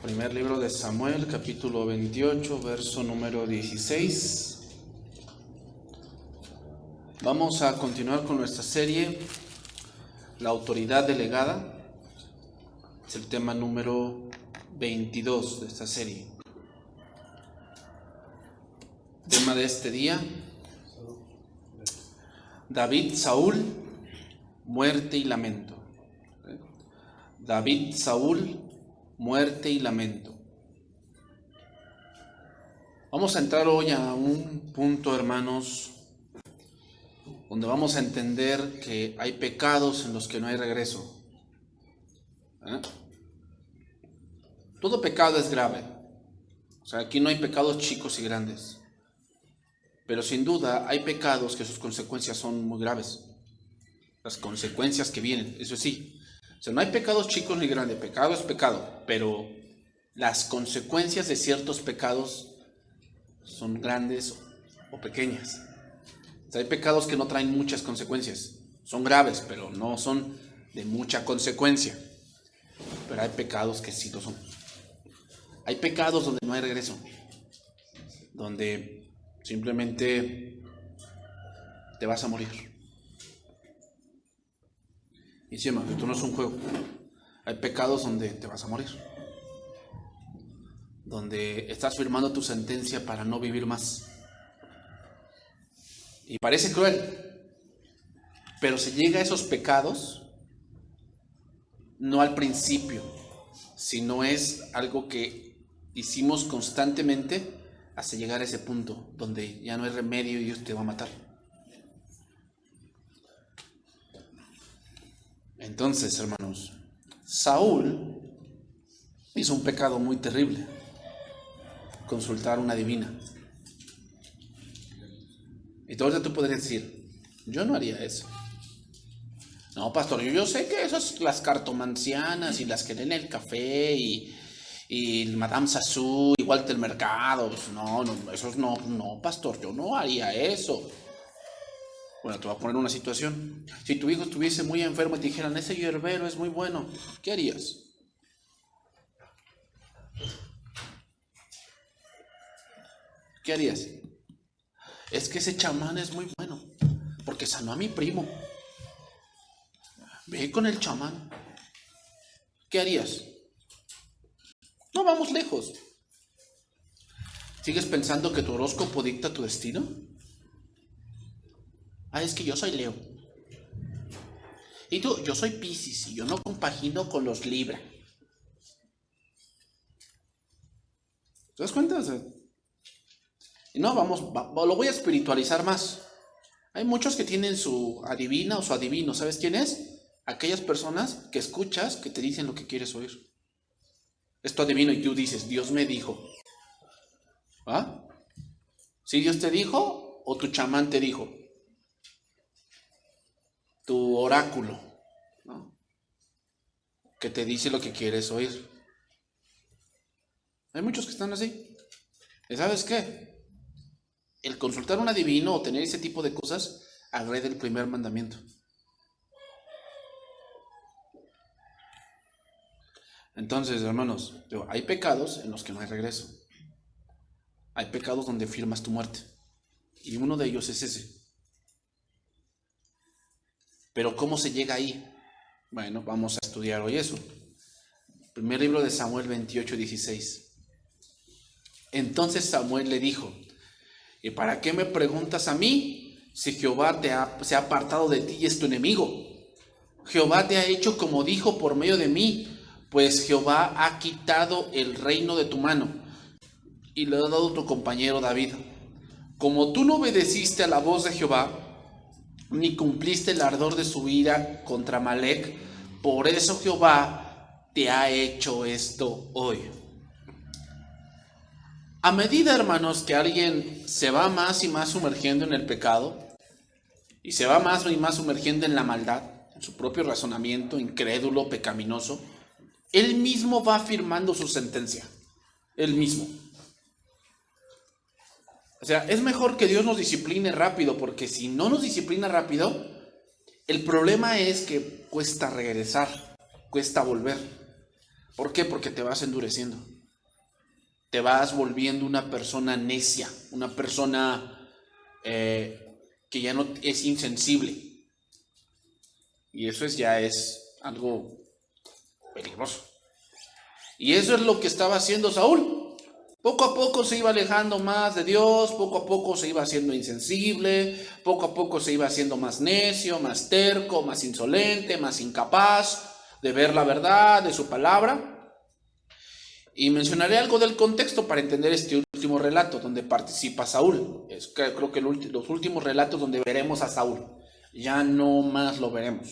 Primer libro de Samuel, capítulo 28, verso número 16. Vamos a continuar con nuestra serie, la autoridad delegada. Es el tema número 22 de esta serie. Tema de este día: David, Saúl, muerte y lamento. David, Saúl, muerte y lamento. Vamos a entrar hoy a un punto, hermanos, donde vamos a entender que hay pecados en los que no hay regreso. Todo pecado es grave. O sea, aquí no hay pecados chicos y grandes. Pero sin duda hay pecados que sus consecuencias son muy graves. Las consecuencias que vienen, eso sí. O sea, no hay pecados chicos ni grandes. Pecado es pecado. Pero las consecuencias de ciertos pecados son grandes o pequeñas. O sea, hay pecados que no traen muchas consecuencias. Son graves, pero no son de mucha consecuencia. Pero hay pecados que sí lo son. Hay pecados donde no hay regreso. Donde simplemente te vas a morir. Y sí, hermano, esto no es un juego. Hay pecados donde te vas a morir. Donde estás firmando tu sentencia para no vivir más. Y parece cruel. Pero se llega a esos pecados no al principio, sino es algo que hicimos constantemente hasta llegar a ese punto donde ya no hay remedio y Dios te va a matar. Entonces, hermanos, Saúl hizo un pecado muy terrible: consultar una divina. Y entonces tú podrías decir: yo no haría eso. No, pastor, yo sé que esas, las cartomancianas y las que leen el café y Madame Sassou y Walter Mercado, pues no, esos no, pastor, yo no haría eso. Bueno, te voy a poner una situación. Si tu hijo estuviese muy enfermo y te dijeran: ese hierbero es muy bueno, ¿qué harías? ¿Qué harías? Es que ese chamán es muy bueno, porque sanó a mi primo. Ve con el chamán. ¿Qué harías? No vamos lejos. ¿Sigues pensando que tu horóscopo dicta tu destino? Es que yo soy Leo. Y tú: yo soy Piscis y yo no compagino con los Libra. ¿Te das cuenta? Y no, lo voy a espiritualizar más. Hay muchos que tienen su adivina o su adivino. ¿Sabes quién es? Aquellas personas que escuchas que te dicen lo que quieres oír. Es tu adivino y tú dices: Dios me dijo. ¿Ah? ¿Sí Dios te dijo o tu chamán te dijo? Tu oráculo, ¿no? Que te dice lo que quieres oír. Hay muchos que están así. ¿Y sabes qué? El consultar un adivino o tener ese tipo de cosas agrede el primer mandamiento. Entonces, hermanos, hay pecados en los que no hay regreso. Hay pecados donde firmas tu muerte. Y uno de ellos es ese. Pero ¿cómo se llega ahí? Bueno, vamos a estudiar hoy eso. Primer libro de Samuel 28, 16. Entonces Samuel le dijo: ¿y para qué me preguntas a mí si Jehová se ha apartado de ti y es tu enemigo? Jehová te ha hecho como dijo por medio de mí, pues Jehová ha quitado el reino de tu mano y le ha dado a tu compañero David. Como tú no obedeciste a la voz de Jehová, ni cumpliste el ardor de su ira contra Amalec, por eso Jehová te ha hecho esto hoy. A medida, hermanos, que alguien se va más y más sumergiendo en el pecado, y se va más y más sumergiendo en la maldad, en su propio razonamiento incrédulo, pecaminoso, él mismo va firmando su sentencia. Él mismo. O sea, es mejor que Dios nos discipline rápido, porque si no nos disciplina rápido, el problema es que cuesta regresar, cuesta volver. ¿Por qué? Porque te vas endureciendo. Te vas volviendo una persona necia, una persona que ya no es insensible. Y eso ya es algo peligroso. Y eso es lo que estaba haciendo Saúl. Poco a poco se iba alejando más de Dios, poco a poco se iba haciendo insensible, poco a poco se iba haciendo más necio, más terco, más insolente, más incapaz de ver la verdad de su palabra. Y mencionaré algo del contexto para entender este último relato donde participa Saúl. Creo que los últimos relatos donde veremos a Saúl. Ya no más lo veremos.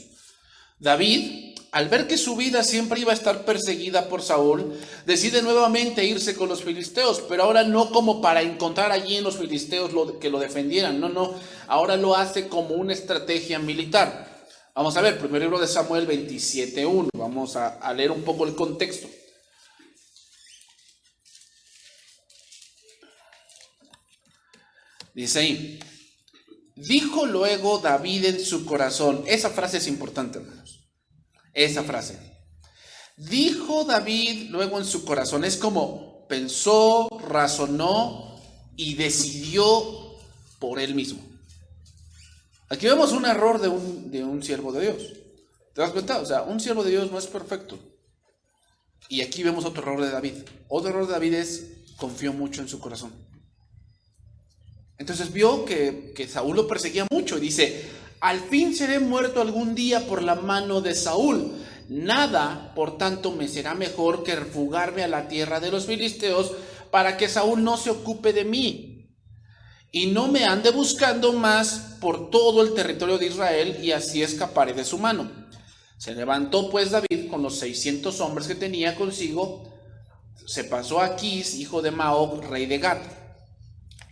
David, al ver que su vida siempre iba a estar perseguida por Saúl, decide nuevamente irse con los filisteos, pero ahora no como para encontrar allí en los filisteos que lo defendieran, no, ahora lo hace como una estrategia militar. Vamos a ver, primer libro de Samuel 27:1, vamos a leer un poco el contexto. Dice ahí, dijo luego David en su corazón, esa frase es importante, hermanos. Esa frase. Dijo David luego en su corazón. Es como pensó, razonó y decidió por él mismo. Aquí vemos un error de un siervo de Dios. ¿Te das cuenta? O sea, un siervo de Dios no es perfecto. Y aquí vemos otro error de David. Otro error de David es confió mucho en su corazón. Entonces vio que Saúl lo perseguía mucho y dice, al fin seré muerto algún día por la mano de Saúl. Nada, por tanto, me será mejor que refugiarme a la tierra de los filisteos para que Saúl no se ocupe de mí y no me ande buscando más por todo el territorio de Israel y así escaparé de su mano. Se levantó pues David con los 600 hombres que tenía consigo, se pasó a Aquís, hijo de Maoc, rey de Gat.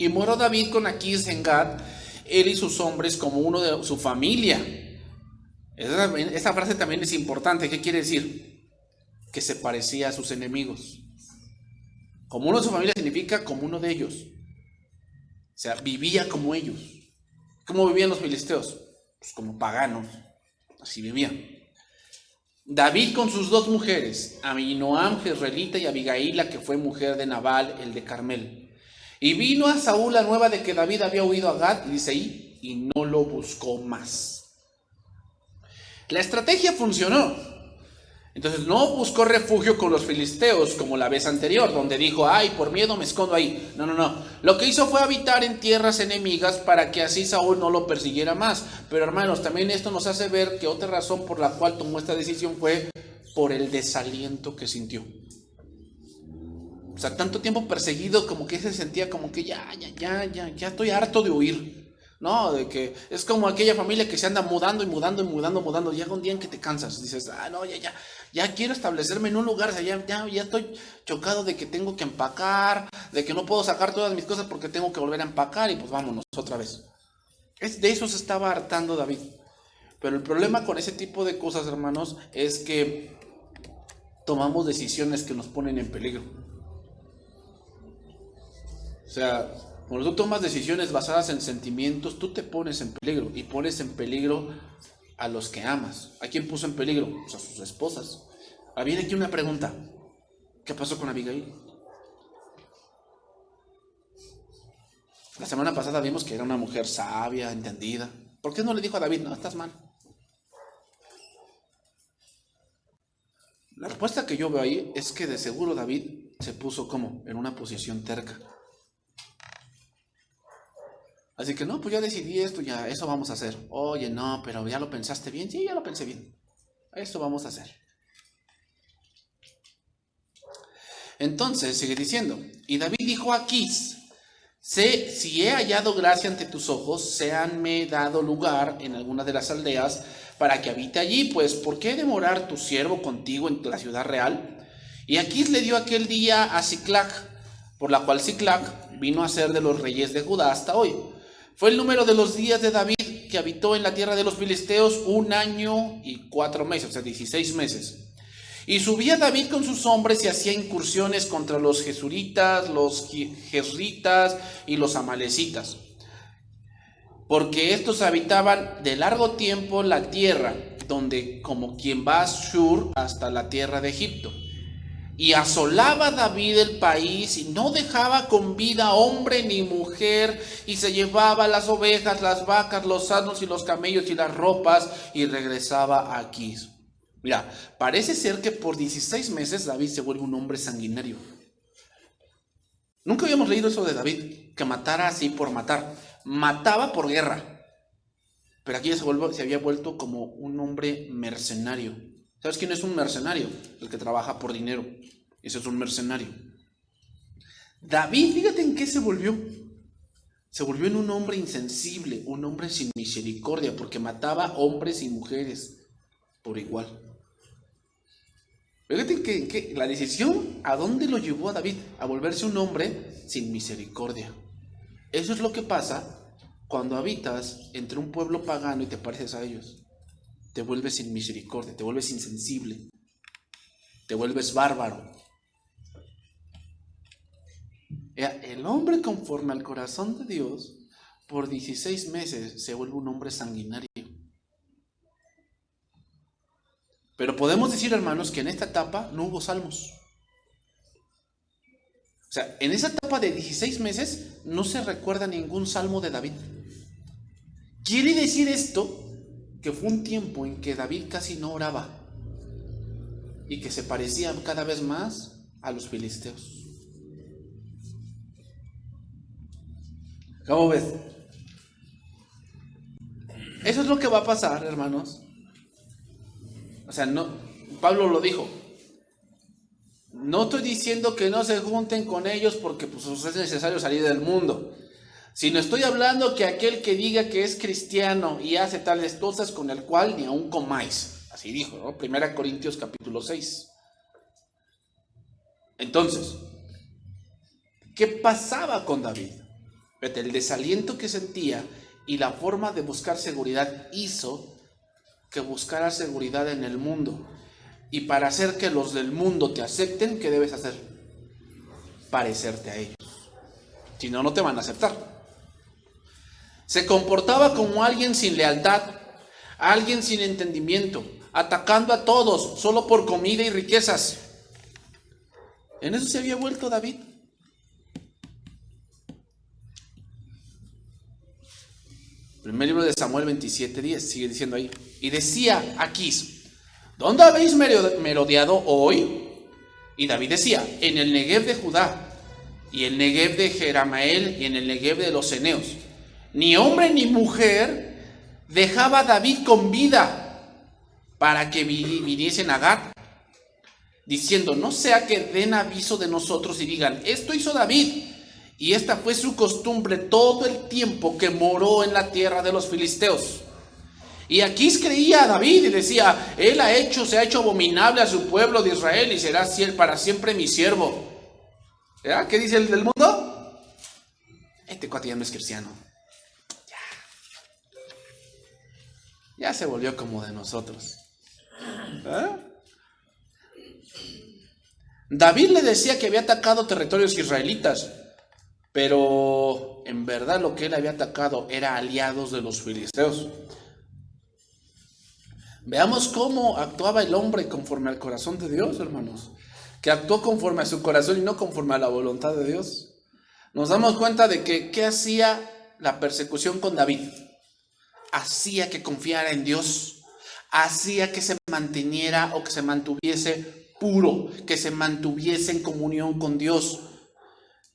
Y moró David con Aquís en Gat, él y sus hombres como uno de su familia. Esa frase también es importante. ¿Qué quiere decir? Que se parecía a sus enemigos. Como uno de su familia significa como uno de ellos. O sea, vivía como ellos. ¿Cómo vivían los filisteos? Pues como paganos. Así vivían. David con sus dos mujeres, Ahinoam jezreelita y Abigail, la que fue mujer de Nabal, el de Carmel. Y vino a Saúl la nueva de que David había huido a Gat, y dice ahí, y no lo buscó más. La estrategia funcionó. Entonces no buscó refugio con los filisteos como la vez anterior, donde dijo, ay, por miedo me escondo ahí. No. Lo que hizo fue habitar en tierras enemigas para que así Saúl no lo persiguiera más. Pero hermanos, también esto nos hace ver que otra razón por la cual tomó esta decisión fue por el desaliento que sintió. O sea, tanto tiempo perseguido como que se sentía como que ya estoy harto de huir. No, de que es como aquella familia que se anda mudando. Llega un día en que te cansas. Dices, no, ya quiero establecerme en un lugar. O sea, ya estoy chocado de que tengo que empacar, de que no puedo sacar todas mis cosas porque tengo que volver a empacar y pues vámonos otra vez. De eso se estaba hartando David. Pero el problema con ese tipo de cosas, hermanos, es que tomamos decisiones que nos ponen en peligro. O sea, cuando tú tomas decisiones basadas en sentimientos, tú te pones en peligro y pones en peligro a los que amas. ¿A quién puso en peligro? Pues a sus esposas. Ahora viene aquí una pregunta. ¿Qué pasó con Abigail? La semana pasada vimos que era una mujer sabia, entendida. ¿Por qué no le dijo a David, no, estás mal? La respuesta que yo veo ahí es que de seguro David se puso como en una posición terca. Así que no, pues ya decidí esto, ya eso vamos a hacer. Oye, no, pero ¿ya lo pensaste bien? Sí, ya lo pensé bien. Esto vamos a hacer. Entonces, sigue diciendo, y David dijo a Aquís, si he hallado gracia ante tus ojos, séanme dado lugar en alguna de las aldeas para que habite allí, pues ¿por qué demorar tu siervo contigo en la ciudad real? Y Aquís le dio aquel día a Siclag, por la cual Siclag vino a ser de los reyes de Judá hasta hoy. Fue el número de los días de David que habitó en la tierra de los filisteos 1 año y 4 meses, o sea, 16 meses. Y subía David con sus hombres y hacía incursiones contra los jesuritas, los jezritas y los amalecitas, porque estos habitaban de largo tiempo la tierra, donde como quien va a Shur hasta la tierra de Egipto. Y asolaba David el país y no dejaba con vida hombre ni mujer, y se llevaba las ovejas, las vacas, los asnos y los camellos y las ropas, y regresaba a Aquis. Mira, parece ser que por 16 meses David se vuelve un hombre sanguinario. Nunca habíamos leído eso de David, que matara así por matar. Mataba por guerra. Pero aquí se había vuelto como un hombre mercenario. ¿Sabes quién es un mercenario? El que trabaja por dinero. Ese es un mercenario. David, fíjate en qué se volvió. Se volvió en un hombre insensible, un hombre sin misericordia, porque mataba hombres y mujeres por igual. Fíjate que la decisión, ¿a dónde lo llevó a David? A volverse un hombre sin misericordia. Eso es lo que pasa cuando habitas entre un pueblo pagano y te pareces a ellos. Te vuelves sin misericordia, te vuelves insensible, te vuelves bárbaro. El hombre conforme al corazón de Dios, por 16 meses se vuelve un hombre sanguinario. Pero podemos decir, hermanos, que en esta etapa no hubo salmos. O sea, en esa etapa de 16 meses no se recuerda ningún salmo de David. Quiere decir esto que fue un tiempo en que David casi no oraba y que se parecía cada vez más a los filisteos. ¿Cómo ves? Eso es lo que va a pasar, hermanos. O sea, no, Pablo lo dijo. No estoy diciendo que no se junten con ellos porque pues, es necesario salir del mundo. Sino estoy hablando que aquel que diga que es cristiano y hace tales cosas, con el cual ni aun comáis. Así dijo, ¿no? 1 Corintios capítulo 6. Entonces, ¿qué pasaba con David? El desaliento que sentía y la forma de buscar seguridad hizo que buscara seguridad en el mundo. Y para hacer que los del mundo te acepten, ¿qué debes hacer? Parecerte a ellos. Si no, no te van a aceptar. Se comportaba como alguien sin lealtad, alguien sin entendimiento, atacando a todos solo por comida y riquezas. En eso se había vuelto David. Primer libro de Samuel 27:10, sigue diciendo ahí. Y decía Aquis, ¿dónde habéis merodeado hoy? Y David decía, en el Negev de Judá, y el Negev de Jeramael, y en el Negev de los Ceneos. Ni hombre ni mujer dejaba David con vida para que viniesen a Gat, diciendo, no sea que den aviso de nosotros y digan, esto hizo David, y esta fue su costumbre todo el tiempo que moró en la tierra de los filisteos. Y Aquis creía a David y decía, él se ha hecho abominable a su pueblo de Israel y será para siempre mi siervo. ¿Ya? ¿Qué dice el del mundo? Este cuate ya no es cristiano. Ya se volvió como de nosotros. David le decía que había atacado territorios israelitas, pero en verdad lo que él había atacado era aliados de los filisteos. Veamos cómo actuaba el hombre conforme al corazón de Dios, hermanos. Que actuó conforme a su corazón y no conforme a la voluntad de Dios. Nos damos cuenta de que ¿qué hacía la persecución con David? Hacía que confiara en Dios, hacía que se manteniera o que se mantuviese puro, que se mantuviese en comunión con Dios.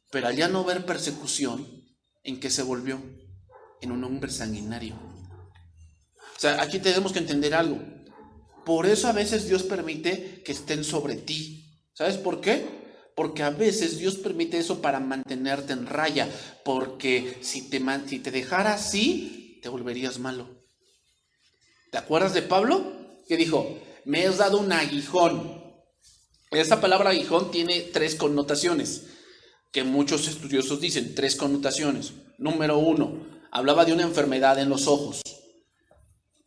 Pero al ya no ver persecución, ¿en qué se volvió? En un hombre sanguinario. O sea, aquí tenemos que entender algo. Por eso a veces Dios permite que estén sobre ti. ¿Sabes por qué? Porque a veces Dios permite eso para mantenerte en raya. Porque si te dejara así, te volverías malo. ¿Te acuerdas de Pablo? Que dijo, me has dado un aguijón. Esa palabra aguijón tiene 3 connotaciones, que muchos estudiosos dicen, 3 connotaciones. Número 1, hablaba de una enfermedad en los ojos,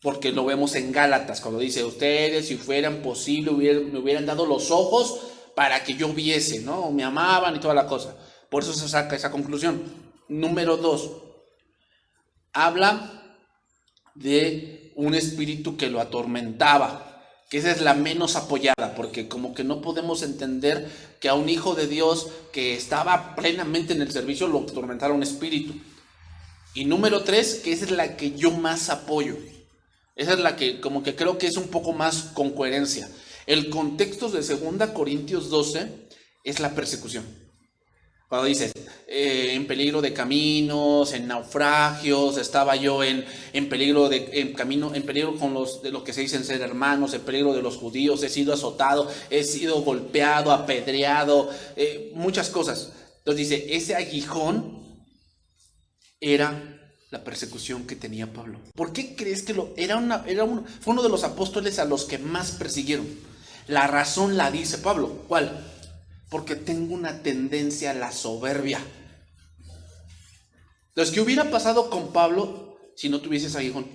porque lo vemos en Gálatas, cuando dice, ustedes si fueran posible me hubieran dado los ojos para que yo viese, ¿no? Me amaban y toda la cosa. Por eso se saca esa conclusión. Número 2, habla de un espíritu que lo atormentaba. que esa es la menos apoyada, porque como que no podemos entender que a un hijo de Dios que estaba plenamente en el servicio lo atormentara un espíritu. Y número 3, que esa es la que yo más apoyo. Esa es la que como que creo que es un poco más con coherencia. El contexto de 2 Corintios 12 es la persecución. Cuando dices, en peligro de caminos, en naufragios, estaba yo en peligro en peligro con de lo que se dicen ser hermanos, en peligro de los judíos, he sido azotado, he sido golpeado, apedreado, muchas cosas. Entonces dice, ese aguijón era la persecución que tenía Pablo. ¿Por qué crees que fue uno de los apóstoles a los que más persiguieron? La razón la dice Pablo. ¿Cuál? Porque tengo una tendencia a la soberbia. Entonces, ¿qué hubiera pasado con Pablo si no tuvieses aguijón?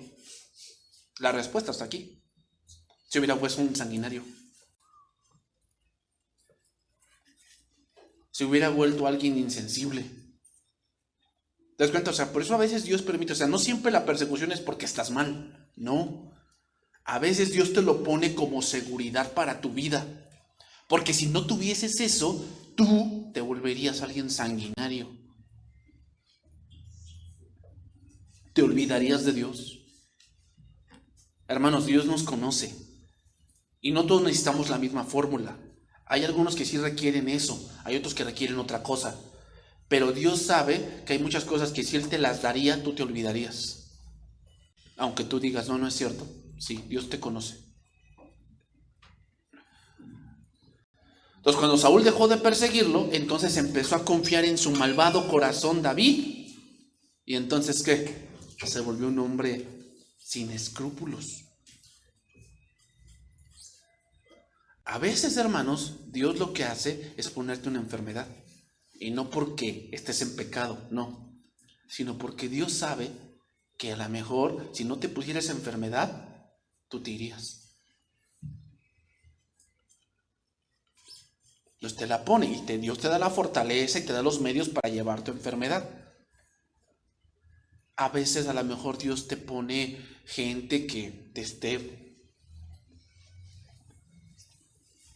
La respuesta está aquí. Se hubiera puesto un sanguinario. Se hubiera vuelto alguien insensible. ¿Te das cuenta? O sea, por eso a veces Dios permite, o sea, no siempre la persecución es porque estás mal, no. A veces Dios te lo pone como seguridad para tu vida. Porque si no tuvieses eso, tú te volverías alguien sanguinario. Te olvidarías de Dios. Hermanos, Dios nos conoce. Y no todos necesitamos la misma fórmula. Hay algunos que sí requieren eso, hay otros que requieren otra cosa. Pero Dios sabe que hay muchas cosas que si Él te las daría, tú te olvidarías. Aunque tú digas, no es cierto. Sí, Dios te conoce. Entonces, cuando Saúl dejó de perseguirlo, entonces empezó a confiar en su malvado corazón David. Y entonces, ¿qué? Se volvió un hombre sin escrúpulos. A veces, hermanos, Dios lo que hace es ponerte una enfermedad. Y no porque estés en pecado, no. Sino porque Dios sabe que a lo mejor, si no te pusieras enfermedad, tú te irías. Entonces te la pone y Dios te da la fortaleza y te da los medios para llevar tu enfermedad. A veces a lo mejor Dios te pone gente que te esté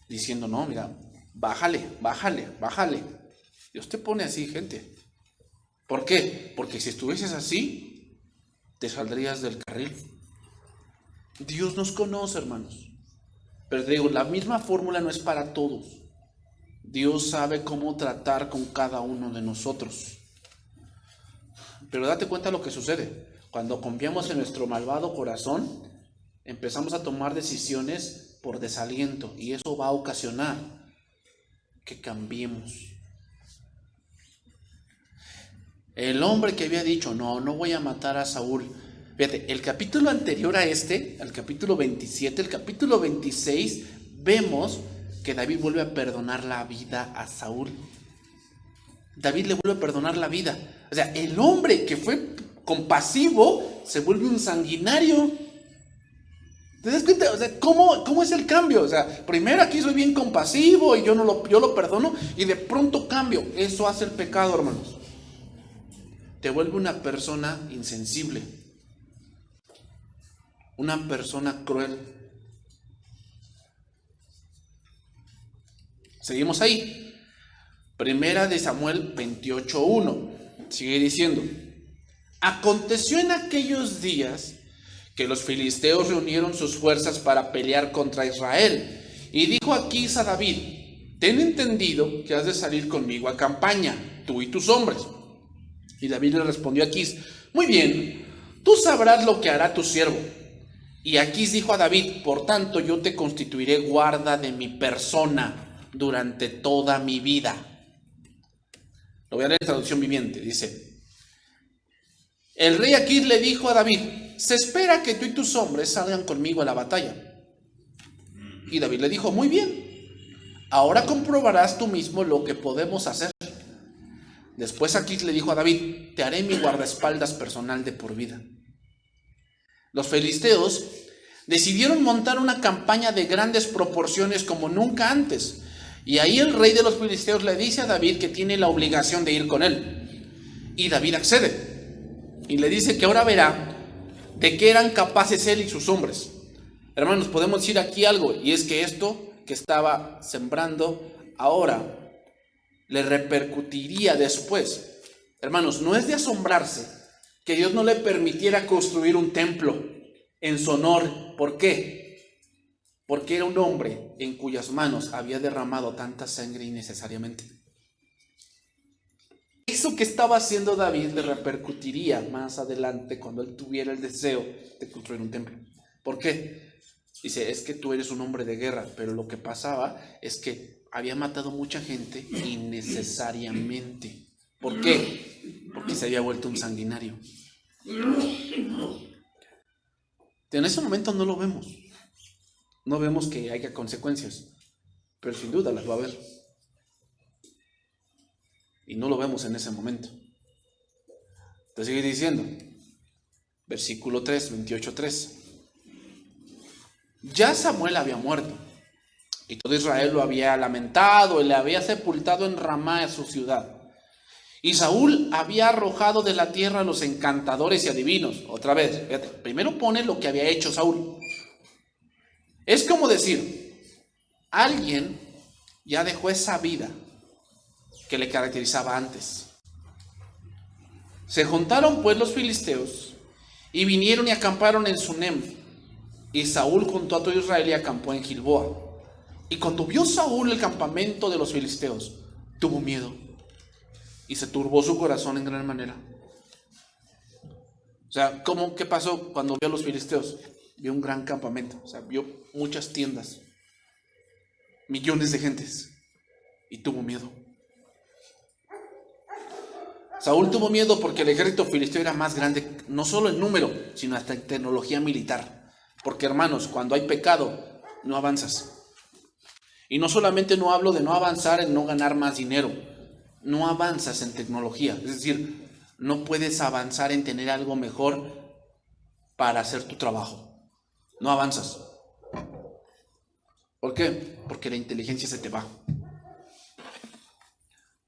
diciendo, no, mira, bájale. Dios te pone así, gente. ¿Por qué? Porque si estuvieses así, te saldrías del carril. Dios nos conoce, hermanos. Pero te digo, la misma fórmula no es para todos. Dios sabe cómo tratar con cada uno de nosotros. Pero date cuenta lo que sucede. Cuando confiamos en nuestro malvado corazón, empezamos a tomar decisiones por desaliento. Y eso va a ocasionar que cambiemos. El hombre que había dicho, no voy a matar a Saúl. Fíjate, el capítulo anterior a este, el capítulo 27, el capítulo 26, vemos que David vuelve a perdonar la vida a Saúl. David le vuelve a perdonar la vida. O sea, el hombre que fue compasivo se vuelve un sanguinario. ¿Te das cuenta? O sea, ¿cómo es el cambio? O sea, primero aquí soy bien compasivo y yo lo perdono y de pronto cambio. Eso hace el pecado, hermanos. Te vuelve una persona insensible. Una persona cruel. Seguimos ahí. Primera de Samuel 28:1. Sigue diciendo: aconteció en aquellos días que los filisteos reunieron sus fuerzas para pelear contra Israel. Y dijo Aquís a David: ten entendido que has de salir conmigo a campaña, tú y tus hombres. Y David le respondió a Aquís: muy bien, tú sabrás lo que hará tu siervo. Y Aquís dijo a David: por tanto yo te constituiré guarda de mi persona durante toda mi vida. Lo voy a leer en traducción viviente. Dice: el rey Aquís le dijo a David: se espera que tú y tus hombres salgan conmigo a la batalla. Y David le dijo: muy bien, ahora comprobarás tú mismo lo que podemos hacer. Después Aquís le dijo a David: te haré mi guardaespaldas personal de por vida. Los filisteos decidieron montar una campaña de grandes proporciones como nunca antes. Y ahí el rey de los filisteos le dice a David que tiene la obligación de ir con él. Y David accede. Y le dice que ahora verá de qué eran capaces él y sus hombres. Hermanos, podemos decir aquí algo, y es que esto que estaba sembrando ahora le repercutiría después. Hermanos, no es de asombrarse que Dios no le permitiera construir un templo en su honor. ¿Por qué? Porque era un hombre en cuyas manos había derramado tanta sangre innecesariamente. Eso que estaba haciendo David le repercutiría más adelante cuando él tuviera el deseo de construir un templo. ¿Por qué? Dice, es que tú eres un hombre de guerra, pero lo que pasaba es que había matado mucha gente innecesariamente. ¿Por qué? Porque se había vuelto un sanguinario. En ese momento no lo vemos. No vemos que haya consecuencias, pero sin duda las va a haber. Y no lo vemos en ese momento. Te sigue diciendo, versículo 3, 28:3. Ya Samuel había muerto, y todo Israel lo había lamentado, y le había sepultado en Ramá, su ciudad. Y Saúl había arrojado de la tierra a los encantadores y adivinos. Otra vez, fíjate, primero pone lo que había hecho Saúl. Es como decir, alguien ya dejó esa vida que le caracterizaba antes. Se juntaron pues los filisteos y vinieron y acamparon en Sunem. Y Saúl juntó a todo Israel y acampó en Gilboa. Y cuando vio Saúl el campamento de los filisteos, tuvo miedo y se turbó su corazón en gran manera. O sea, ¿qué pasó cuando vio a los filisteos? Vio un gran campamento, o sea, vio muchas tiendas, millones de gentes, y tuvo miedo. Saúl tuvo miedo porque el ejército filisteo era más grande, no solo en número, sino hasta en tecnología militar. Porque, hermanos, cuando hay pecado, no avanzas. Y no solamente no hablo de no avanzar en no ganar más dinero, no avanzas en tecnología. Es decir, no puedes avanzar en tener algo mejor para hacer tu trabajo. No avanzas. ¿Por qué? Porque la inteligencia se te va.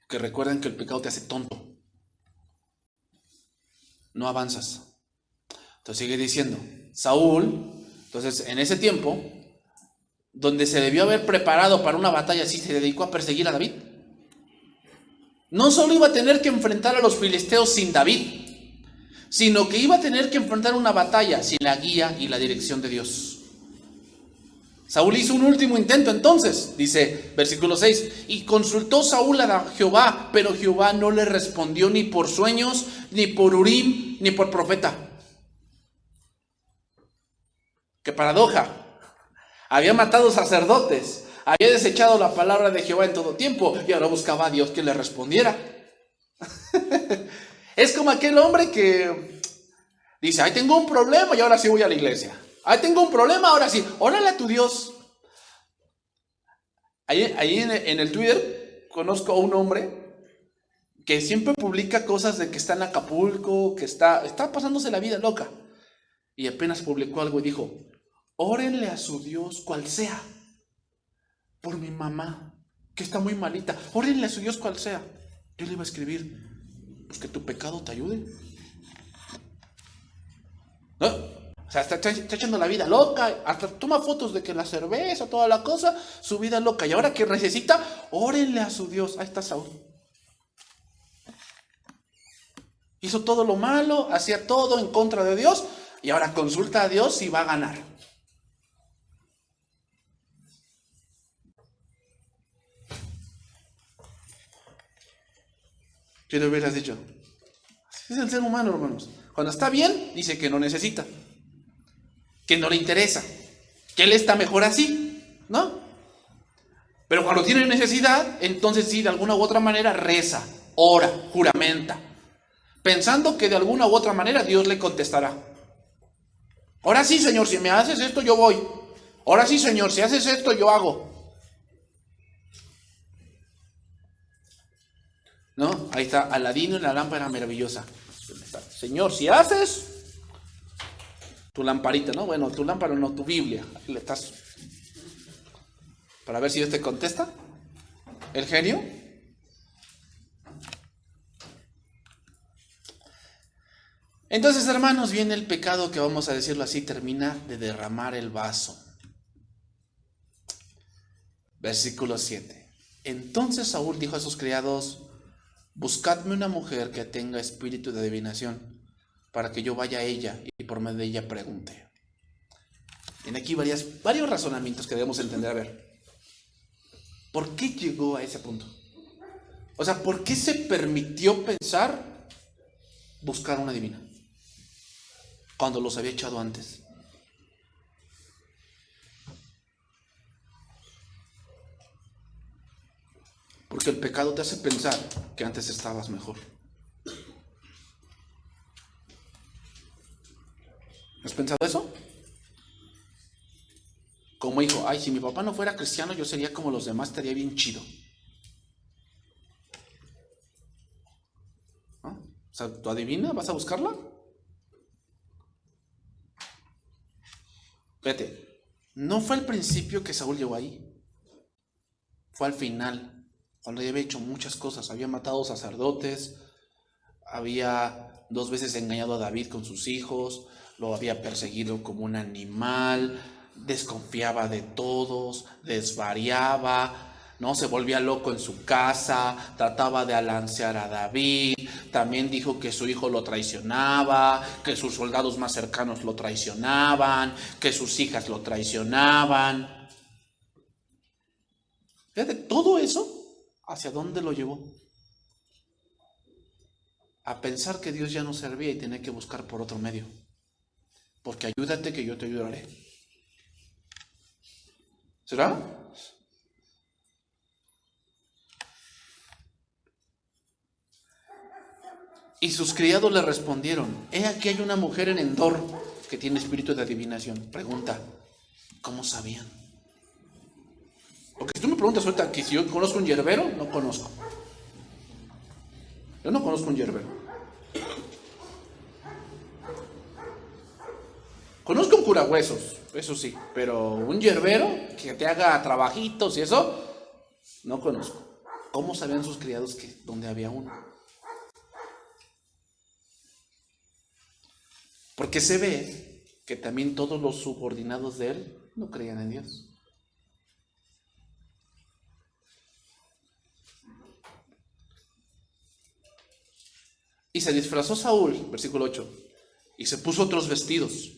Que recuerden que el pecado te hace tonto. No avanzas. Entonces sigue diciendo, Saúl, entonces en ese tiempo, donde se debió haber preparado para una batalla así, se dedicó a perseguir a David. No solo iba a tener que enfrentar a los filisteos sin David, sino que iba a tener que enfrentar una batalla sin la guía y la dirección de Dios. Saúl hizo un último intento entonces, dice versículo 6, y consultó Saúl a Jehová, pero Jehová no le respondió ni por sueños, ni por Urim, ni por profeta. ¡Qué paradoja! Había matado sacerdotes, había desechado la palabra de Jehová en todo tiempo, y ahora buscaba a Dios que le respondiera. Es como aquel hombre que dice, ay, tengo un problema y ahora sí voy a la iglesia. Ay, tengo un problema, ahora sí, órale a tu Dios. Ahí en el Twitter conozco a un hombre que siempre publica cosas de que está en Acapulco, que está pasándose la vida loca. Y apenas publicó algo y dijo, órenle a su Dios cual sea, por mi mamá, que está muy malita. Órenle a su Dios cual sea. Yo le iba a escribir, pues que tu pecado te ayude. ¿No? O sea, está echando la vida loca, hasta toma fotos de que la cerveza, toda la cosa, su vida loca. Y ahora que necesita, órenle a su Dios. Ahí está Saúl. Hizo todo lo malo, hacía todo en contra de Dios, y ahora consulta a Dios y va a ganar. ¿Qué le hubieras dicho? Así es el ser humano, hermanos. Cuando está bien, dice que no necesita, que no le interesa, que él está mejor así, ¿no? Pero cuando tiene necesidad, entonces sí, de alguna u otra manera reza, ora, juramenta, pensando que de alguna u otra manera Dios le contestará. Ahora sí, Señor, si me haces esto, yo voy. Ahora sí, Señor, si haces esto, yo hago. ¿No? Ahí está, Aladino en la lámpara maravillosa. Señor, si haces tu lamparita, ¿no? Bueno, tu lámpara no, tu Biblia. Ahí le estás. Para ver si Dios te contesta. ¿El genio? Entonces, hermanos, viene el pecado que, vamos a decirlo así, termina de derramar el vaso. Versículo 7. Entonces Saúl dijo a sus criados: buscadme una mujer que tenga espíritu de adivinación, para que yo vaya a ella y por medio de ella pregunte. Tiene aquí varios razonamientos que debemos entender. A ver, ¿por qué llegó a ese punto? O sea, ¿por qué se permitió pensar buscar una divina cuando los había echado antes? Porque el pecado te hace pensar que antes estabas mejor. ¿Has pensado eso? Como hijo, ay, si mi papá no fuera cristiano, yo sería como los demás, estaría bien chido. ¿No? O sea, ¿tú adivina? ¿Vas a buscarla? Fíjate, no fue al principio que Saúl llegó ahí. Fue al final, cuando ya había hecho muchas cosas. Había matado sacerdotes, había 2 veces engañado a David con sus hijos, lo había perseguido como un animal, desconfiaba de todos, desvariaba, ¿no? Se volvía loco en su casa, trataba de alancear a David, también dijo que su hijo lo traicionaba, que sus soldados más cercanos lo traicionaban, que sus hijas lo traicionaban. Fíjate, todo eso, ¿hacia dónde lo llevó? A pensar que Dios ya no servía y tenía que buscar por otro medio. Porque ayúdate que yo te ayudaré. ¿Será? Y sus criados le respondieron: he aquí hay una mujer en Endor que tiene espíritu de adivinación. Pregunta: ¿cómo sabían? Porque si tú me preguntas ahorita que si yo conozco un yerbero, no conozco. Yo no conozco un yerbero. Conozco un curahuesos, eso sí, pero un yerbero que te haga trabajitos y eso, no conozco. ¿Cómo sabían sus criados que dónde había uno? Porque se ve que también todos los subordinados de él no creían en Dios. Y se disfrazó Saúl, versículo 8, y se puso otros vestidos,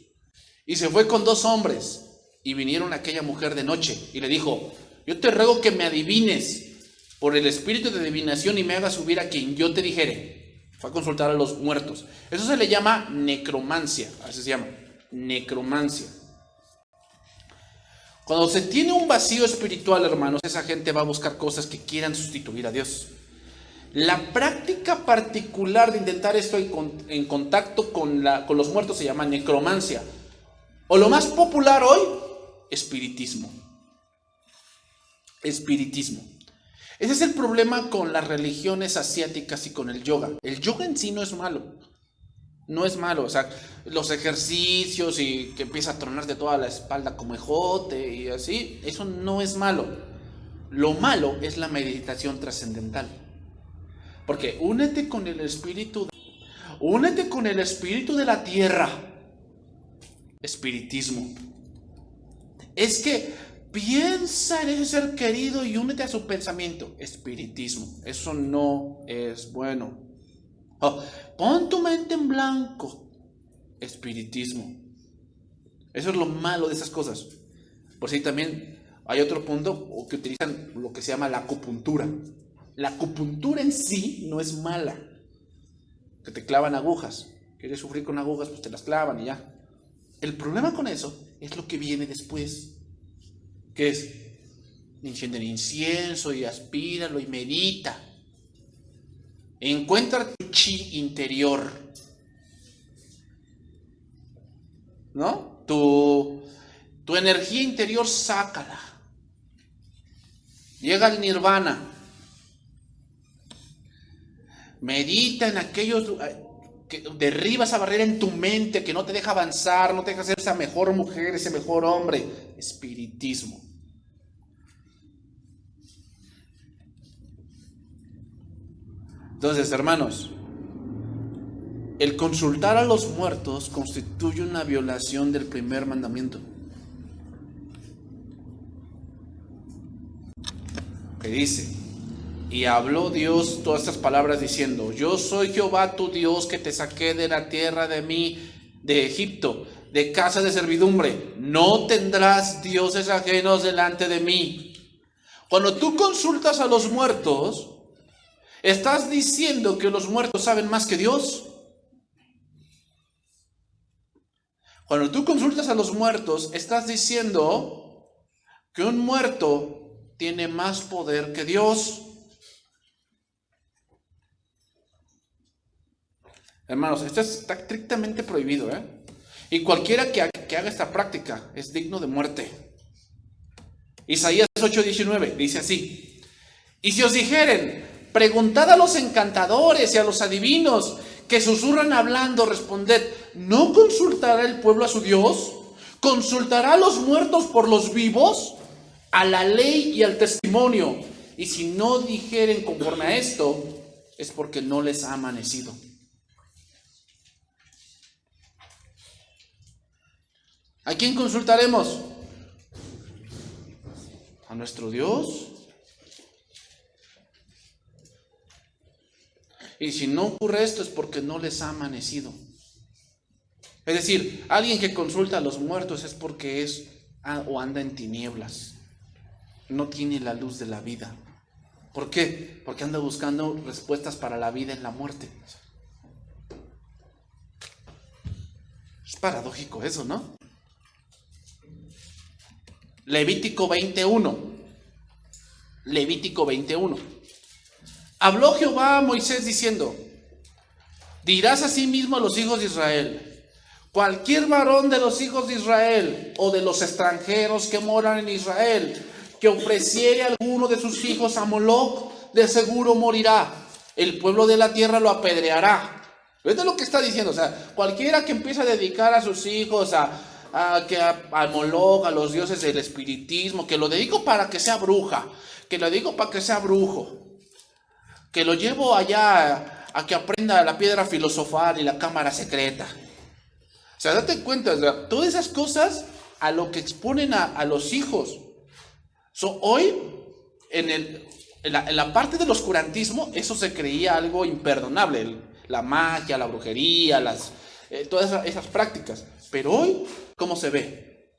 y se fue con 2 hombres, y vinieron a aquella mujer de noche, y le dijo: yo te ruego que me adivines por el espíritu de adivinación y me hagas subir a quien yo te dijere. Fue a consultar a los muertos. Eso se le llama necromancia, así se llama, necromancia. Cuando se tiene un vacío espiritual, hermanos, esa gente va a buscar cosas que quieran sustituir a Dios. La práctica particular de intentar esto en contacto con los muertos se llama necromancia. O lo más popular hoy, espiritismo. Espiritismo. Ese es el problema con las religiones asiáticas y con el yoga. El yoga en sí no es malo. No es malo. O sea, los ejercicios y que empieza a tronarte toda la espalda como ejote y así, eso no es malo. Lo malo es la meditación trascendental. Porque únete con el espíritu de la tierra. Espiritismo. Es que piensa en ese ser querido y únete a su pensamiento. Espiritismo. Eso no es bueno. Oh, pon tu mente en blanco. Espiritismo. Eso es lo malo de esas cosas. Por si también hay otro punto que utilizan lo que se llama la acupuntura. La acupuntura en sí no es mala. Que te clavan agujas. ¿Quieres sufrir con agujas? Pues te las clavan y ya. El problema con eso es lo que viene después. ¿Qué es? Enciende el incienso y aspíralo y medita. Encuentra tu chi interior. ¿No? Tu energía interior, sácala. Llega al nirvana. Medita en aquellos, que derriba esa barrera en tu mente que no te deja avanzar, no te deja ser esa mejor mujer, ese mejor hombre. Espiritismo. Entonces, hermanos, el consultar a los muertos constituye una violación del primer mandamiento. Que dice: y habló Dios todas estas palabras diciendo: yo soy Jehová tu Dios, que te saqué de la tierra de Egipto, de casa de servidumbre. No tendrás dioses ajenos delante de mí. Cuando tú consultas a los muertos, ¿estás diciendo que los muertos saben más que Dios? Cuando tú consultas a los muertos, ¿estás diciendo que un muerto tiene más poder que Dios? Hermanos, esto está estrictamente prohibido, y cualquiera que haga esta práctica es digno de muerte. Isaías 8:19 dice así: y si os dijeren, preguntad a los encantadores y a los adivinos que susurran hablando, responded, ¿no consultará el pueblo a su Dios? ¿Consultará a los muertos por los vivos? A la ley y al testimonio. Y si no dijeren conforme a esto, es porque no les ha amanecido. ¿A quién consultaremos? ¿A nuestro Dios? Y si no ocurre esto, es porque no les ha amanecido. Es decir, alguien que consulta a los muertos es porque o anda en tinieblas. No tiene la luz de la vida. ¿Por qué? Porque anda buscando respuestas para la vida en la muerte. Es paradójico eso, ¿no? Levítico 21. Levítico 21. Habló Jehová a Moisés diciendo: dirás asimismo a los hijos de Israel: cualquier varón de los hijos de Israel o de los extranjeros que moran en Israel, que ofreciere alguno de sus hijos a Moloc, de seguro morirá. El pueblo de la tierra lo apedreará. ¿Ves lo que está diciendo? O sea, cualquiera que empiece a dedicar a sus hijos a Moloc, a los dioses del espiritismo, que lo dedico para que sea bruja, que lo dedico para que sea brujo, que lo llevo allá a que aprenda la piedra filosofal y la cámara secreta. O sea, date cuenta, o sea, todas esas cosas a lo que exponen a los hijos. Hoy, en la parte del oscurantismo, eso se creía algo imperdonable. La magia, la brujería, todas esas prácticas. Pero hoy, ¿cómo se ve?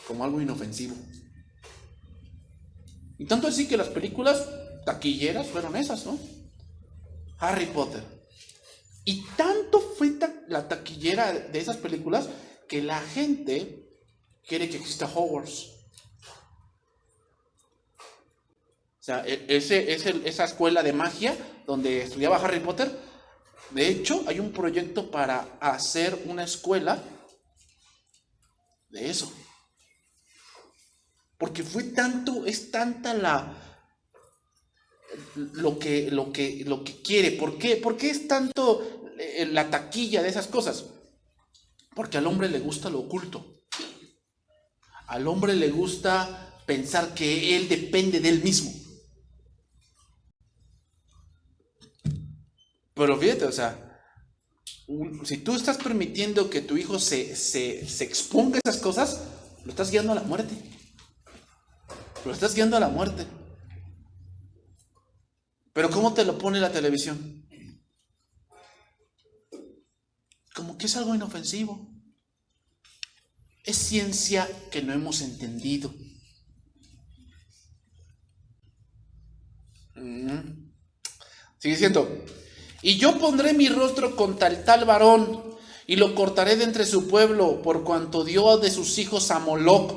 Como algo inofensivo. Y tanto así que las películas taquilleras fueron esas, ¿no? Harry Potter. Y tanto fue la taquillera de esas películas que la gente quiere que exista Hogwarts. O sea, esa escuela de magia donde estudiaba Harry Potter, de hecho, hay un proyecto para hacer una escuela de eso. Porque es tanta lo que quiere. ¿Por qué? ¿Por qué es tanto la taquilla de esas cosas? Porque al hombre le gusta lo oculto. Al hombre le gusta pensar que él depende de él mismo. Pero fíjate, o sea, si tú estás permitiendo que tu hijo se exponga a esas cosas, lo estás guiando a la muerte. Lo estás guiando a la muerte. Pero ¿cómo te lo pone la televisión? Como que es algo inofensivo. Es ciencia que no hemos entendido. Sigue diciendo: y yo pondré mi rostro contra el tal varón, y lo cortaré de entre su pueblo, por cuanto dio de sus hijos a Moloc,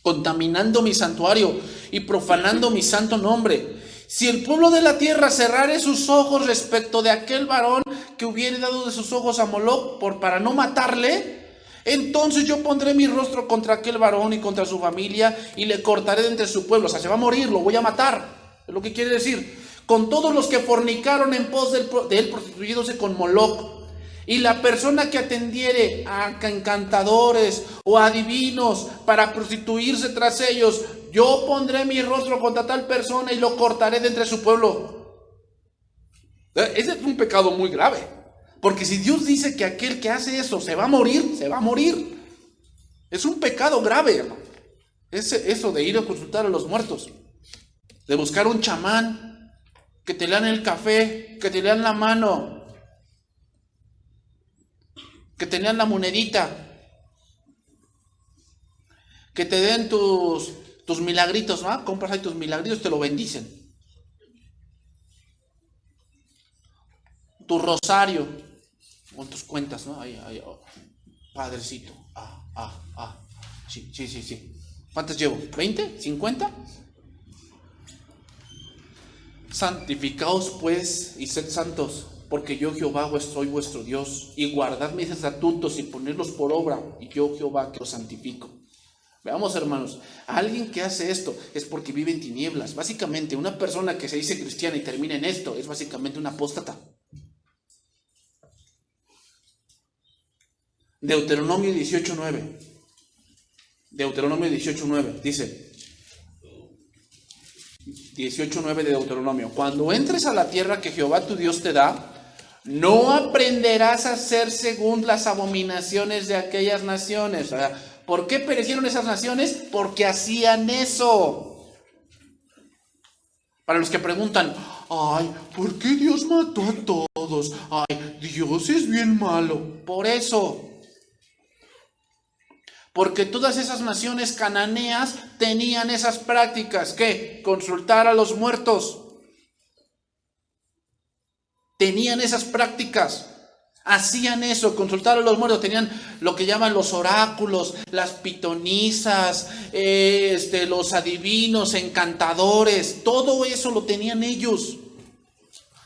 contaminando mi santuario y profanando mi santo nombre. Si el pueblo de la tierra cerrare sus ojos respecto de aquel varón que hubiere dado de sus ojos a Moloc para no matarle, entonces yo pondré mi rostro contra aquel varón y contra su familia, y le cortaré de entre su pueblo. O sea, se va a morir, lo voy a matar. Es lo que quiere decir. Con todos los que fornicaron en pos de él, prostituyéndose con Moloc. Y la persona que atendiere a encantadores o adivinos para prostituirse tras ellos, yo pondré mi rostro contra tal persona y lo cortaré de entre su pueblo. Ese es un pecado muy grave. Porque si Dios dice que aquel que hace eso se va a morir, se va a morir. Es un pecado grave, hermano. Eso de ir a consultar a los muertos, de buscar un chamán, que te lean el café, que te lean la mano, que te lean la monedita, que te den tus milagritos, ¿no? Compras ahí tus milagritos, te lo bendicen. Tu rosario, con tus cuentas, ¿no? Ahí, oh, Padrecito, sí. ¿Cuántas llevo? ¿20? ¿50? Santificaos pues y sed santos, porque yo Jehová soy vuestro Dios, y guardad mis estatutos y ponerlos por obra, y yo Jehová que os santifico. Veamos, hermanos, alguien que hace esto es porque vive en tinieblas. Básicamente, una persona que se dice cristiana y termina en esto es básicamente una apóstata. Deuteronomio 18:9. Deuteronomio 18:9 dice, 18:9 de Deuteronomio: cuando entres a la tierra que Jehová tu Dios te da, no aprenderás a hacer según las abominaciones de aquellas naciones. O sea, ¿por qué perecieron esas naciones? Porque hacían eso. Para los que preguntan, ay, ¿por qué Dios mató a todos? Ay, Dios es bien malo. Por eso. Porque todas esas naciones cananeas tenían esas prácticas. ¿Qué? Consultar a los muertos. Tenían esas prácticas. Hacían eso, consultar a los muertos. Tenían lo que llaman los oráculos, las pitonisas, los adivinos, encantadores. Todo eso lo tenían ellos.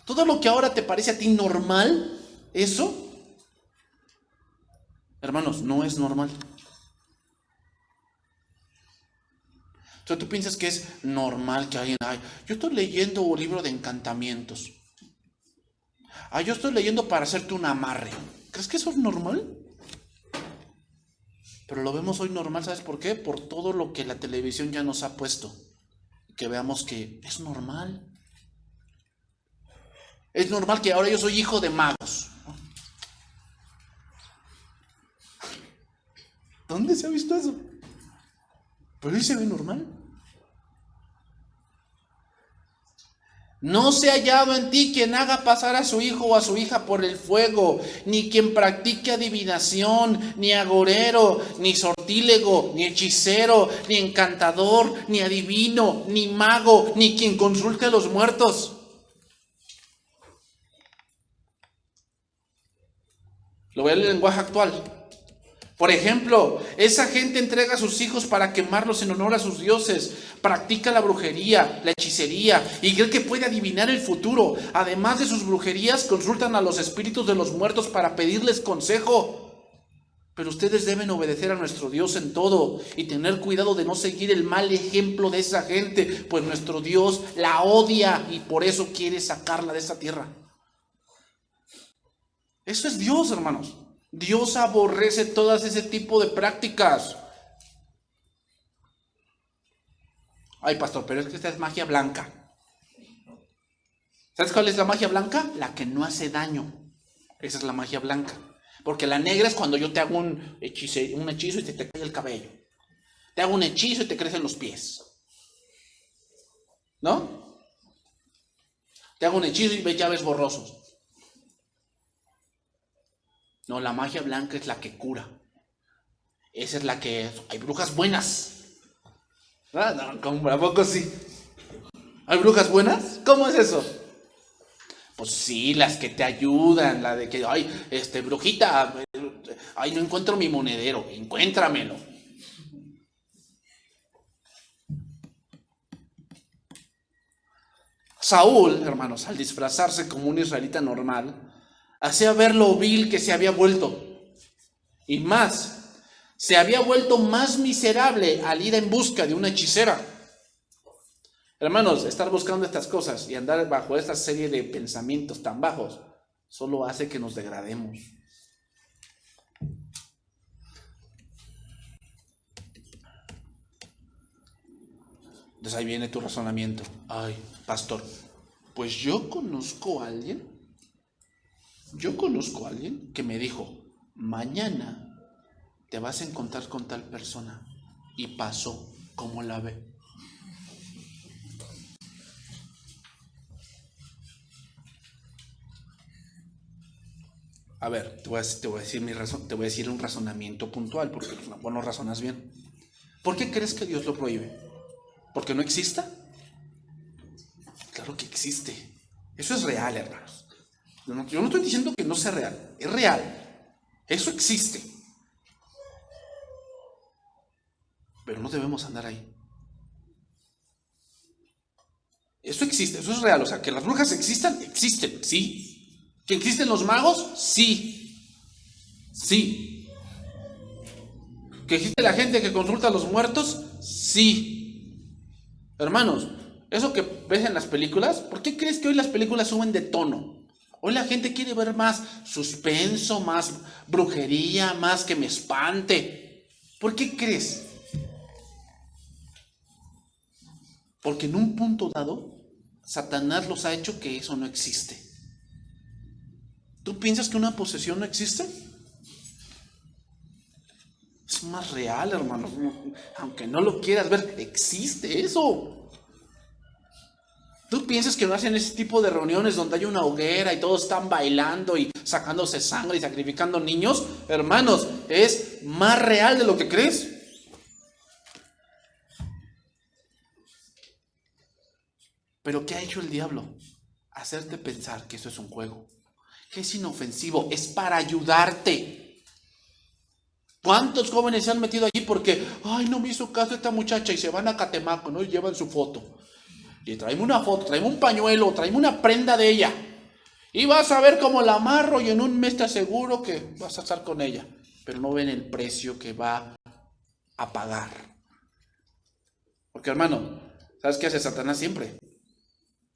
Todo lo que ahora te parece a ti normal, eso, hermanos, no es normal. Entonces tú piensas que es normal que alguien, yo estoy leyendo un libro de encantamientos. Yo estoy leyendo para hacerte un amarre. ¿Crees que eso es normal? Pero lo vemos hoy normal, ¿sabes por qué? Por todo lo que la televisión ya nos ha puesto. Que veamos que es normal. Es normal que ahora yo soy hijo de magos. ¿Dónde se ha visto eso? Pero ahí se ve normal. No se ha hallado en ti quien haga pasar a su hijo o a su hija por el fuego, ni quien practique adivinación, ni agorero, ni sortílego, ni hechicero, ni encantador, ni adivino, ni mago, ni quien consulte a los muertos. Lo voy a leer en lenguaje actual. Por ejemplo, esa gente entrega a sus hijos para quemarlos en honor a sus dioses, practica la brujería, la hechicería y cree que puede adivinar el futuro. Además de sus brujerías, consultan a los espíritus de los muertos para pedirles consejo. Pero ustedes deben obedecer a nuestro Dios en todo y tener cuidado de no seguir el mal ejemplo de esa gente, pues nuestro Dios la odia y por eso quiere sacarla de esa tierra. Eso es Dios, hermanos. Dios aborrece todas ese tipo de prácticas. Ay, pastor, pero es que esta es magia blanca. ¿Sabes cuál es la magia blanca? La que no hace daño. Esa es la magia blanca. Porque la negra es cuando yo te hago un hechizo y te cae el cabello. Te hago un hechizo y te crecen los pies. ¿No? Te hago un hechizo y ya ves borrosos. No, la magia blanca es la que cura. Esa es la que... Hay brujas buenas. No, ¿cómo? ¿A poco sí? ¿Hay brujas buenas? ¿Cómo es eso? Pues sí, las que te ayudan. La de que, brujita, no encuentro mi monedero. Encuéntramelo. Saúl, hermanos, al disfrazarse como un israelita normal, hacía ver lo vil que se había vuelto. Y más, se había vuelto más miserable al ir en busca de una hechicera. Hermanos, estar buscando estas cosas y andar bajo esta serie de pensamientos tan bajos solo hace que nos degrademos. Entonces ahí viene tu razonamiento. Ay, pastor, pues yo conozco a alguien Yo conozco a alguien que me dijo, mañana te vas a encontrar con tal persona. Y pasó. ¿Cómo la ve? A ver, te voy a decir mi razón, te voy a decir un razonamiento puntual, porque vos no razonas bien. ¿Por qué crees que Dios lo prohíbe? ¿Porque no exista? Claro que existe. Eso es real, hermanos. Yo no estoy diciendo que no sea real. Es real. Eso existe. Pero no debemos andar ahí. Eso existe, eso es real. O sea, que las brujas existan, existen, sí. ¿Que existen los magos? Sí. Sí. ¿Que existe la gente que consulta a los muertos? Sí. Hermanos, eso que ves en las películas, ¿por qué crees que hoy las películas suben de tono? Hoy la gente quiere ver más suspenso, más brujería, más que me espante. ¿Por qué crees? Porque en un punto dado, Satanás los ha hecho que eso no existe. ¿Tú piensas que una posesión no existe? Es más real, hermano. Aunque no lo quieras ver, existe eso. ¿Tú piensas que no hacen ese tipo de reuniones donde hay una hoguera y todos están bailando y sacándose sangre y sacrificando niños? Hermanos, es más real de lo que crees. Pero ¿qué ha hecho el diablo? Hacerte pensar que eso es un juego, que es inofensivo, es para ayudarte. ¿Cuántos jóvenes se han metido allí porque, ay, no me hizo caso esta muchacha, y se van a Catemaco, ¿no? Y llevan su foto. Y tráeme una foto, tráeme un pañuelo, tráeme una prenda de ella. Y vas a ver cómo la amarro y en un mes te aseguro que vas a estar con ella. Pero no ven el precio que va a pagar. Porque, hermano, ¿sabes qué hace Satanás siempre?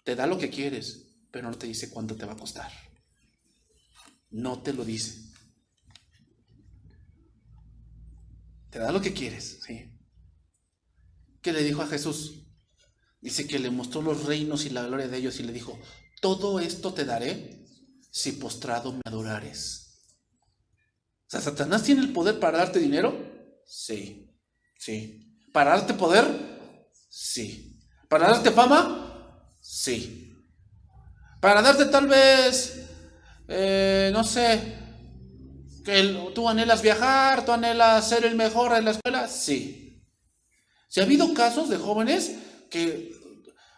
Te da lo que quieres, pero no te dice cuánto te va a costar. No te lo dice. Te da lo que quieres, ¿sí? ¿Qué le dijo a Jesús? Dice que le mostró los reinos y la gloria de ellos y le dijo, todo esto te daré si postrado me adorares. O sea, ¿Satanás tiene el poder para darte dinero? Sí, sí. ¿Para darte poder? Sí. ¿Para darte fama? Sí. ¿Para darte tal vez, no sé, que tú anhelas viajar, tú anhelas ser el mejor en la escuela? Sí. Si ha habido casos de jóvenes que,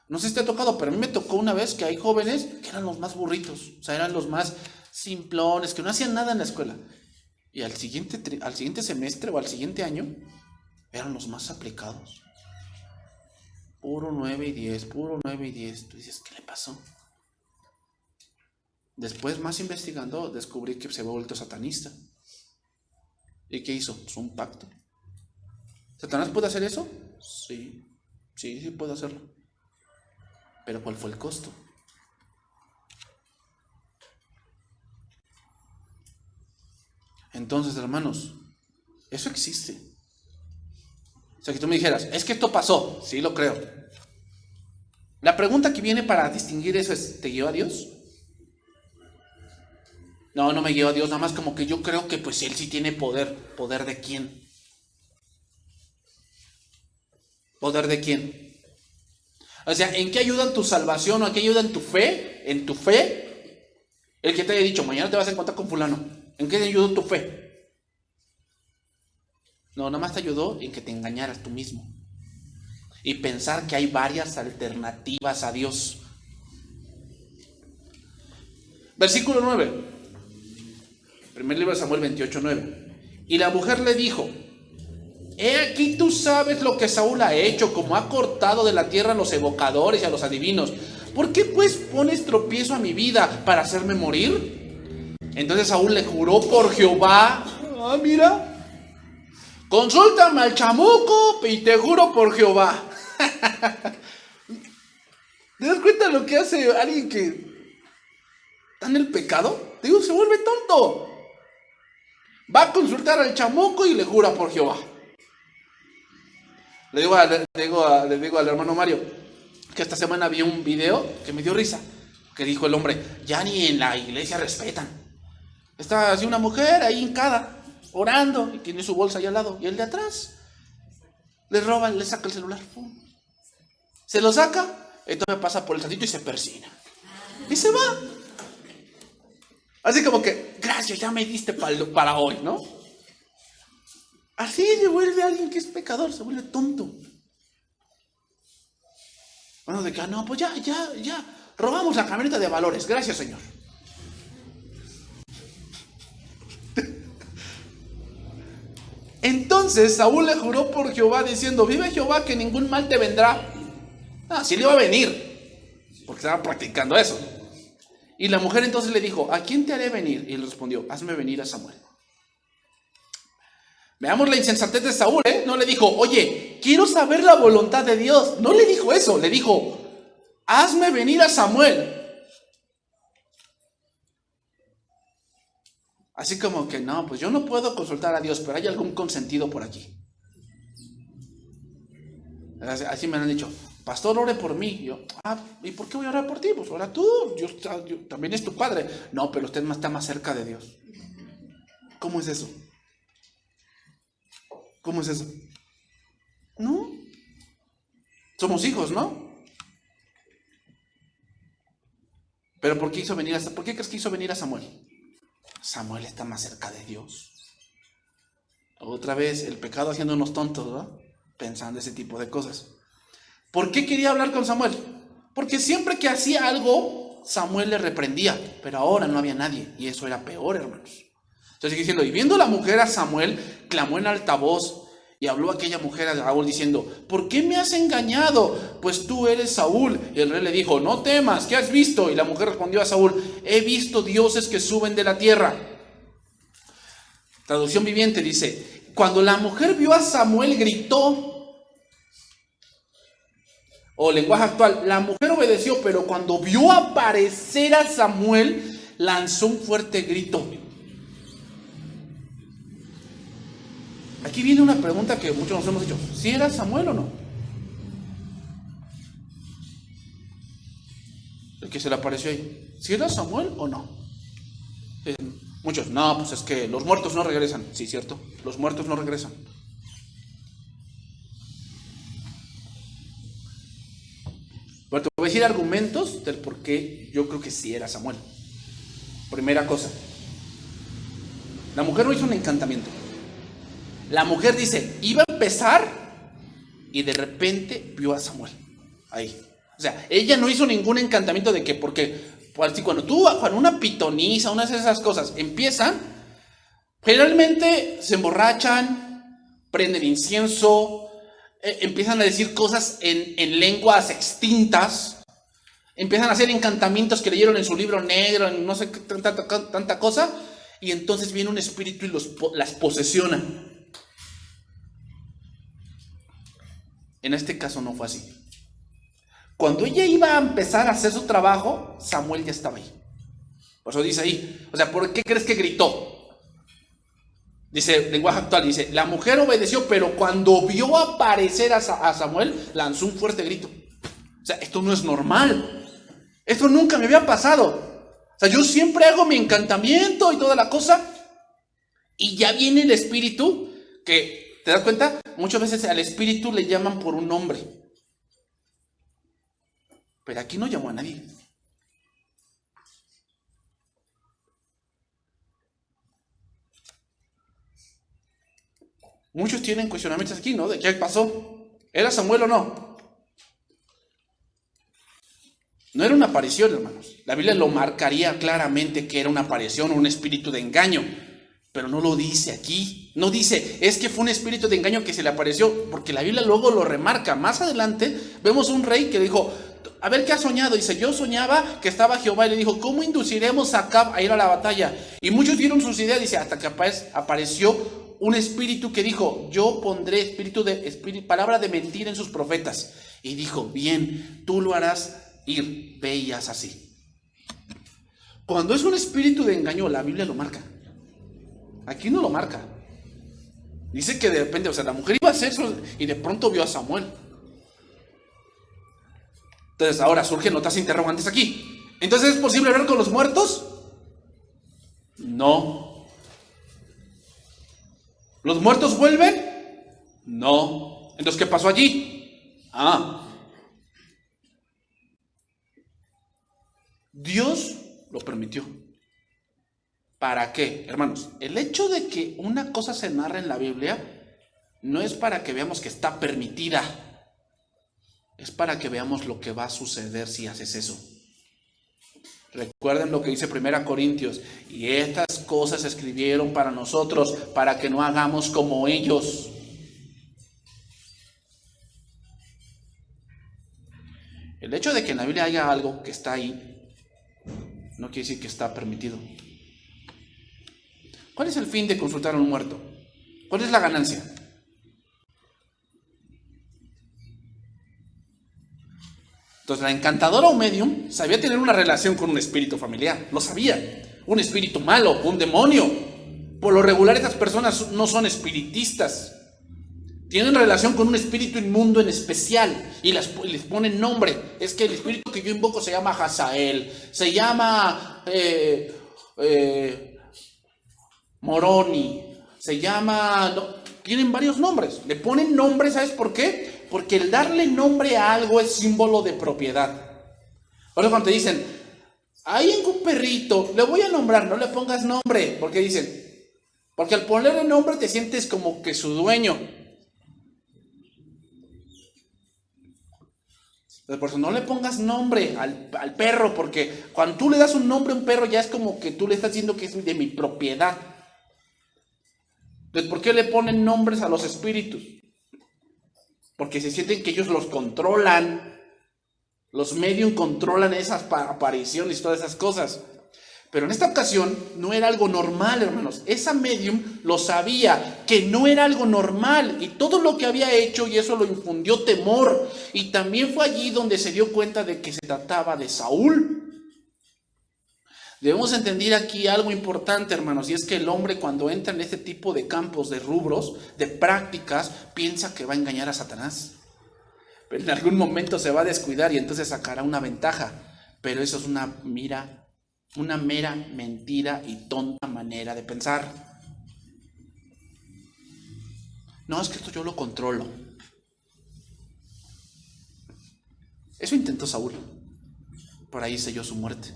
no sé si te ha tocado, pero a mí me tocó una vez que hay jóvenes que eran los más burritos, o sea, eran los más simplones, que no hacían nada en la escuela. Y al siguiente semestre o al siguiente año, eran los más aplicados. Puro 9 y 10, puro 9 y 10. Tú dices, ¿qué le pasó? Después, más investigando, descubrí que se había vuelto satanista. ¿Y qué hizo? Pues un pacto. ¿Satanás puede hacer eso? Sí, sí puede hacerlo. Pero ¿cuál fue el costo? Entonces, hermanos, eso existe. O sea, que tú me dijeras, es que esto pasó. Sí, lo creo. La pregunta que viene para distinguir eso es, ¿te guió a Dios? No, no me guió a Dios, nada más como que yo creo que pues Él sí tiene poder. ¿Poder de quién? ¿Poder de quién? O sea, ¿en qué ayuda en tu salvación o en qué ayuda en tu fe? ¿En tu fe? El que te haya dicho, mañana te vas a encontrar con fulano. ¿En qué te ayudó tu fe? No, nada más te ayudó en que te engañaras tú mismo. Y pensar que hay varias alternativas a Dios. Versículo 9. Primer libro de Samuel 28:9. Y la mujer le dijo, he aquí tú sabes lo que Saúl ha hecho, como ha cortado de la tierra a los evocadores y a los adivinos. ¿Por qué pues pones tropiezo a mi vida para hacerme morir? Entonces Saúl le juró por Jehová, mira, consúltame al chamuco y te juro por Jehová. ¿Te das cuenta de lo que hace alguien que está en el pecado? Te digo, se vuelve tonto. Va a consultar al chamuco y le jura por Jehová. Le digo al hermano Mario que esta semana vi un video que me dio risa, que dijo el hombre, ya ni en la iglesia respetan. Está así una mujer ahí hincada, orando, y tiene su bolsa ahí al lado. Y el de atrás le roba, le saca el celular. ¡Pum! Se lo saca, entonces pasa por el tantito y se persina. Y se va. Así como que, gracias, ya me diste para hoy, ¿no? Así se vuelve alguien que es pecador, se vuelve tonto. Bueno, de que, no, pues ya, robamos la camioneta de valores, gracias, Señor. Entonces Saúl le juró por Jehová diciendo, vive Jehová que ningún mal te vendrá. Sí le iba a venir, porque estaba practicando eso. Y la mujer entonces le dijo, ¿a quién te haré venir? Y él respondió, hazme venir a Samuel. Veamos la insensatez de Saúl, ¿eh? No le dijo, oye, quiero saber la voluntad de Dios. No le dijo eso, le dijo, hazme venir a Samuel. Así como que no, pues yo no puedo consultar a Dios, pero hay algún consentido por aquí. Así me han dicho, pastor, ore por mí. Y yo, ¿y por qué voy a orar por ti? Pues ora tú, yo también es tu padre. No, pero usted está más cerca de Dios. ¿Cómo es eso? ¿Cómo es eso? No. Somos hijos, ¿no? Pero ¿por qué crees que hizo venir a Samuel? Samuel está más cerca de Dios. Otra vez, el pecado haciéndonos tontos, ¿no? Pensando ese tipo de cosas. ¿Por qué quería hablar con Samuel? Porque siempre que hacía algo, Samuel le reprendía, pero ahora no había nadie, y eso era peor, hermanos. Entonces sigue diciendo, y viendo la mujer a Samuel, clamó en alta voz, y habló aquella mujer a Saúl diciendo, ¿por qué me has engañado? Pues tú eres Saúl. Y el rey le dijo, no temas, ¿qué has visto? Y la mujer respondió a Saúl, he visto dioses que suben de la tierra. Traducción viviente dice, cuando la mujer vio a Samuel gritó, o lenguaje actual, la mujer obedeció, pero cuando vio aparecer a Samuel, lanzó un fuerte grito. Aquí viene una pregunta que muchos nos hemos hecho, ¿sí era Samuel o no? El que se le apareció ahí, ¿sí era Samuel o no? Muchos, no, pues es que los muertos no regresan. Sí, cierto, los muertos no regresan. Pero te voy a decir argumentos del por qué yo creo que sí era Samuel. Primera cosa, la mujer no hizo un encantamiento. La mujer dice, iba a empezar y de repente vio a Samuel ahí. O sea, ella no hizo ningún encantamiento de que, porque cuando una pitonisa, unas de esas cosas empiezan, generalmente se emborrachan, prenden incienso, empiezan a decir cosas en lenguas extintas, empiezan a hacer encantamientos que leyeron en su libro negro, en no sé qué, tanta cosa, y entonces viene un espíritu y las posesiona. En este caso no fue así. Cuando ella iba a empezar a hacer su trabajo, Samuel ya estaba ahí. Por eso dice ahí, o sea, ¿por qué crees que gritó? Dice, lenguaje actual, dice, la mujer obedeció, pero cuando vio aparecer a Samuel, lanzó un fuerte grito. O sea, esto no es normal. Esto nunca me había pasado. O sea, yo siempre hago mi encantamiento y toda la cosa, y ya viene el espíritu que, ¿te das cuenta? Muchas veces al espíritu le llaman por un nombre. Pero aquí no llamó a nadie. Muchos tienen cuestionamientos aquí, ¿no? ¿De qué pasó? ¿Era Samuel o no? No era una aparición, hermanos. La Biblia lo marcaría claramente que era una aparición o un espíritu de engaño. Pero no lo dice aquí. No dice, es que fue un espíritu de engaño que se le apareció. Porque la Biblia luego lo remarca. Más adelante vemos un rey que dijo, a ver qué ha soñado. Dice, yo soñaba que estaba Jehová y le dijo, ¿cómo induciremos a Acab a ir a la batalla? Y muchos dieron sus ideas, dice, hasta que apareció un espíritu que dijo, yo pondré palabra de mentira en sus profetas. Y dijo, bien, tú lo harás ir, ve y haz así. Cuando es un espíritu de engaño, la Biblia lo marca. Aquí no lo marca. Dice que de repente, o sea, la mujer iba a hacer eso y de pronto vio a Samuel. Entonces ahora surgen otras interrogantes aquí. ¿Entonces es posible hablar con los muertos? No. ¿Los muertos vuelven? No. Entonces, ¿qué pasó allí? Dios lo permitió. ¿Para qué? Hermanos, el hecho de que una cosa se narre en la Biblia no es para que veamos que está permitida. Es para que veamos lo que va a suceder si haces eso. Recuerden lo que dice 1 Corintios. Y estas cosas se escribieron para nosotros, para que no hagamos como ellos. El hecho de que en la Biblia haya algo que está ahí, no quiere decir que está permitido. ¿Cuál es el fin de consultar a un muerto? ¿Cuál es la ganancia? Entonces la encantadora o medium sabía tener una relación con un espíritu familiar, lo sabía, un espíritu malo, un demonio. Por lo regular estas personas no son espiritistas, tienen relación con un espíritu inmundo en especial y les ponen nombre. Es que el espíritu que yo invoco se llama Hazael, se llama Moroni, se llama... tienen varios nombres, le ponen nombre, ¿sabes por qué? Porque el darle nombre a algo es símbolo de propiedad. Por eso cuando te dicen, hay un perrito, le voy a nombrar, no le pongas nombre. ¿Por qué dicen? Porque al ponerle nombre te sientes como que su dueño. Entonces, por eso no le pongas nombre al perro, porque cuando tú le das un nombre a un perro ya es como que tú le estás diciendo que es de mi propiedad. Entonces, ¿por qué le ponen nombres a los espíritus? Porque se sienten que ellos los controlan. Los medium controlan esas apariciones y todas esas cosas. Pero en esta ocasión no era algo normal, hermanos. Esa medium lo sabía, que no era algo normal. Y todo lo que había hecho, y eso lo infundió temor. Y también fue allí donde se dio cuenta de que se trataba de Saúl. Debemos entender aquí algo importante, hermanos, y es que el hombre cuando entra en este tipo de campos, de rubros, de prácticas, piensa que va a engañar a Satanás. Pero en algún momento se va a descuidar y entonces sacará una ventaja. Pero eso es una mera mentira y tonta manera de pensar. No, es que esto yo lo controlo. Eso intentó Saúl. Por ahí selló su muerte.